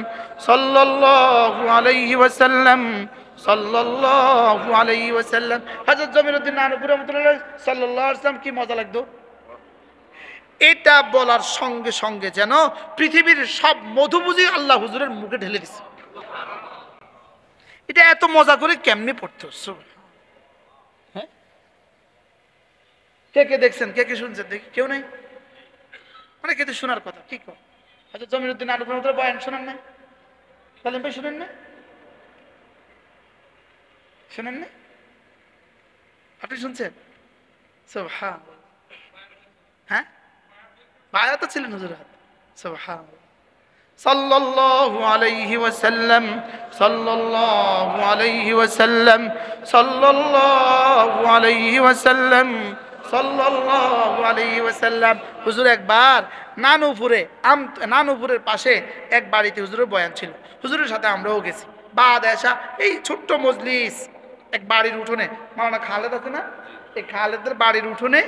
A: সাল্লাল্লাহু আলাইহি ওয়াসাল্লাম, সাল্লাল্লাহু আলাইহি ওয়াসাল্লাম। হযরত জমিরুদ্দিন নানুপুর রাহমাতুল্লাহ সাল্লাল্লাহু আলাইহি ওয়াসাল্লাম কি মজা লাগতো! এটা বলার সঙ্গে সঙ্গে যেন পৃথিবীর সব মধুবুঝি আল্লাহ হুজুরের মুখে ঢেলে দিছে। এটা এত মজা করে কেমনে পড়তো! হ্যাঁ কে কে দেখছেন, কে কে শুনছেন? দেখি কেউ নেই, মানে কে শোনার কথা। কি কর হযরত জমিরুদ্দিন নানুপুর রাহমাতুল্লাহ বয়ান শোনেন না? সালেম ভাই শুনেন না? শুনেন না? আপনি শুনছেন? সুবহানাল্লাহ। হ্যাঁ বায়াত ছিলেন হুজুর হাত। সুবহানাল্লাহ। সাল্লাল্লাহু আলাইহি ওয়াসাল্লাম, সাল্লাল্লাহু আলাইহি ওয়াসাল্লাম, সাল্লাল্লাহু আলাইহি ওয়াসাল্লাম, সাল্লাল্লাহু আলাইহি ওয়াসাল্লাম। হুজুর একবার নানুপুরের পাশে এক বাড়িতে হুজুরের বয়ান ছিল, হুজুরের সাথে আমরাও গেছি। বাদ এসা এই ছোট্ট মজলিস, এক বাড়ির উঠোনে, মাওলানা খালেদ আছে না, এই খালেদের বাড়ির উঠোনে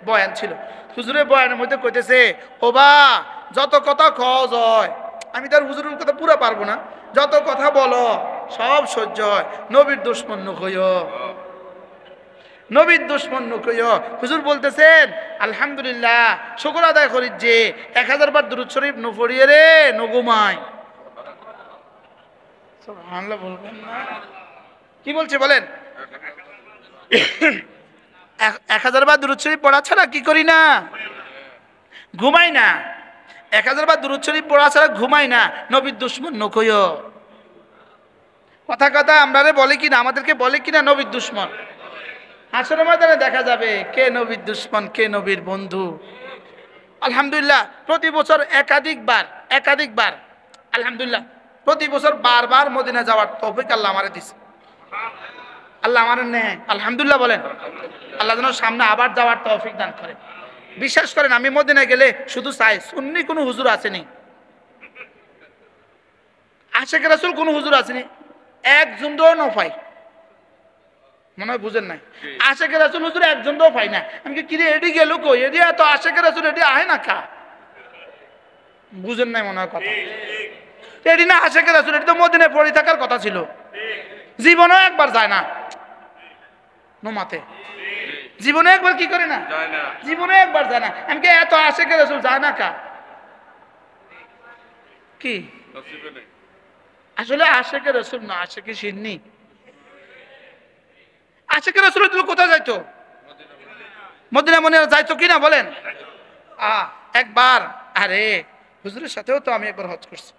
A: বয়ান ছিল। হুজুরের বয়ানের মধ্যে কইতেছে, ও বা যত কথা কওয়া হয়, আমি তার হুজুরের কথা পুরো পারবো না, যত কথা বলো সব সহ্য হয়, নবীর দুশমন নকইও, নবীর দুশমন নকইও। হুজুর বলতেছেন আলহামদুলিল্লাহ, শুকর আদায় করি যে 1000 বার দুরূদ শরীফ ন পড়িয়ে রে ন ঘুমাই। সুবহানাল্লাহ বলবেন না? কি বলছে বলেন? 1000 বার দুরূদ শরীফ পড়া ছাড়া কি করি না? ঘুমাই না। 1000 বার দুরূদ শরীফ পড়া ছাড়া ঘুমাই না, নবীর দুশমন নকইও। কথা কথা আমরা বলে কিনা, আমাদেরকে বলে কিনা নবীর দুশমন। হাসরের ময়দানে দেখা যাবে কে নবীর দুশমন, কে নবীর বন্ধু। আলহামদুলিল্লাহ প্রতি বছর একাধিকবার আলহামদুলিল্লাহ প্রতি বছর বারবার মদিনা যাওয়ার তৌফিক আল্লাহ আমারে দিছে। আল্লাহ আমার নেয় আলহামদুলিল্লাহ বলেন। আল্লাহ যেন সামনে আবার যাওয়ার তৌফিক দান করে। বিশ্বাস করেন আমি মদিনায় গেলে শুধু চাই সুন্নি কোনো হুজুর আসেনি, আশিকে রাসূল কোনো হুজুর আসেনি, একজনও না পাই। মনে হয় বুঝেন নাই, আশিকে রাসূল হুজুর একজনও পাই না। আমি কি রে এডি গেল কই, এডি এত আশিকে রাসূল এডি আহে না কা? বুঝেন নাই মনে হয় কথা। এডি না আশিকে রাসূল, এডি তো মদিনায় পড়ে থাকার কথা ছিল, জীবনেও একবার যায় না নোমাতে, জীবনে একবার কি করে না, জীবনে একবার যায় না। আমি কি এত আশিকে রাসূল যায় না কা? কি আসলে আশিকে রাসূল না, আশিকে সিন্নি। আশিকে রাসূল কোথায় যাইতো? মদিনা মনিরা যাইতো কিনা বলেন? একবার আরে হুজুরের সাথেও তো আমি একবার হজ করছি।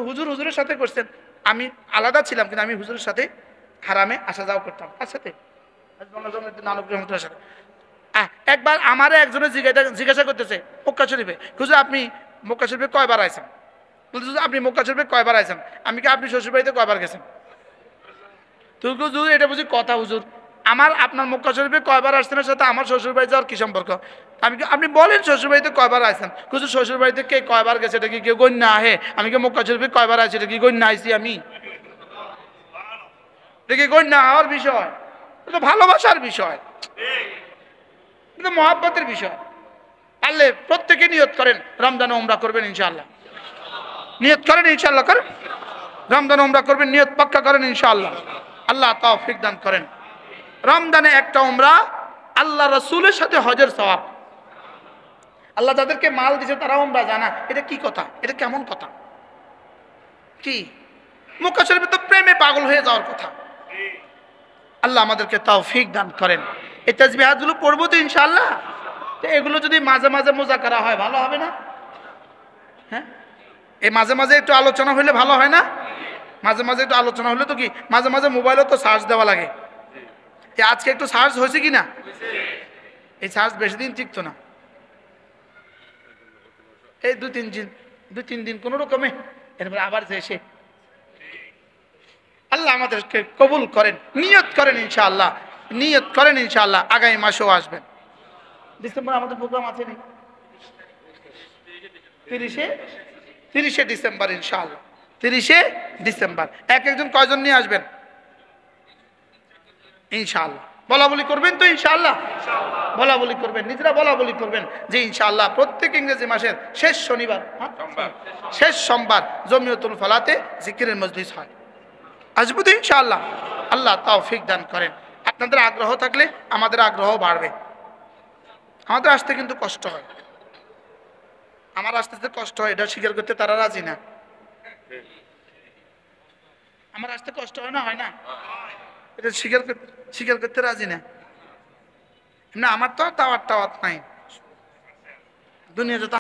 A: হুজুরের সাথে করছেন, আমি আলাদা ছিলাম কিন্তু আমি হুজুরের সাথে হারামে আসা যাওয়া করতাম। সাথে একবার আমার একজনের জিজ্ঞাসা করতেছে মক্কা শরীফে, হুজুর আপনি মক্কা শরীফে কয়বার আইছেন? বলতেছে আপনি মক্কা শরীফে কয়বার আইছেন? আমি কি আপনি শ্বশুর বাড়িতে কয়বার গেছেন? তুই হুজুর এটা বুঝি কথা হুজুর, আমার আপনার মক্কা শরীফে কয়বার আসছেনের সাথে আমার শ্বশুর বাড়ি যাওয়ার কি সম্পর্ক? আপনি বলেন শ্বশুরবাড়িতে কয়বার আসছেন? কিছু শ্বশুরবাড়িতে কে কয়বার গেছে এটা কি কেউ গণ্য আহে? আমি কি মক্কা শরীফে কয়বার আছি এটা কি গণ্য আইছি? আমি এটা কি গণ্য হওয়ার বিষয়? এটা ভালোবাসার বিষয়, এটা মহাব্বতের বিষয়। পারলে প্রত্যেকে নিয়ত করেন রমজানে উমরা করবেন ইনশাআল্লাহ। নিয়ত করেন ইনশাআল্লাহ, করেন রমজানে উমরা করবেন, নিয়ত পাক্কা করেন ইনশাআল্লাহ। আল্লাহ তৌফিক দান করেন। রমজানে একটা উমরা আল্লাহ রাসূলের সাথে হজের সওয়াব। আল্লাহ যাদেরকে মাল দিয়েছে তারা উমরা জানা, এটা কি কথা? এটা কেমন কথা? কি মক্কা শরীফে তো প্রেমে পাগল হয়ে যাওয়ার কথা। আল্লাহ আমাদেরকে তৌফিক দান করেন। এই তাসবিহাতগুলো পড়বো তো ইনশাআল্লাহ। তো এগুলো যদি মাঝে মাঝে মুযাকারা হয় ভালো হবে না? হ্যাঁ, এই মাঝে মাঝে একটু আলোচনা হলে ভালো হয় না? মাঝে মাঝে একটু আলোচনা হলে তো কি, মাঝে মাঝে মোবাইলেও তো চার্জ দেওয়া লাগে। আজকে একটু চার্জ হয়েছে কি না? এই চার্জ বেশি দিন টিকতো না, এই দুই তিন দিন কোনো রকমে, এরপরে আবার এসে। আল্লাহ আমাদেরকে কবুল করেন। নিয়ত করেন ইনশাআল্লাহ, নিয়ত করেন ইনশাআল্লাহ আগামী মাসেও আসবেন। ডিসেম্বর আমাদের প্রোগ্রাম আছে নি? 30শে ডিসেম্বর ইনশাআল্লাহ। 30শে ডিসেম্বর একজন কয়জন নিয়ে আসবেন ইনশাআল্লাহ? বলা বলি করবেন তো ইনশাআল্লাহ? বলা বলি করবেন, নিজেরা বলা বলি করবেন যে ইনশাআল্লাহ প্রত্যেক ইংরেজি মাসের শেষ শনিবার, শেষ সোমবার জমিয়তুল ফালাতে জিকিরের মজলিস হয়। আসবো তো ইনশাআল্লাহ। আল্লাহ তৌফিক দান করেন। আপনাদের আগ্রহ থাকলে আমাদের আগ্রহ বাড়বে। আমাদের আসতে কিন্তু কষ্ট হয়, আমার আসতে কষ্ট হয়, এটা স্বীকার করতে তারা রাজি না। আমার আসতে কষ্ট হয় না? হয় না? এটা স্বীকার করতে রাজি না। না, আমার তো দাওয়াত নাই দুনিয়া যত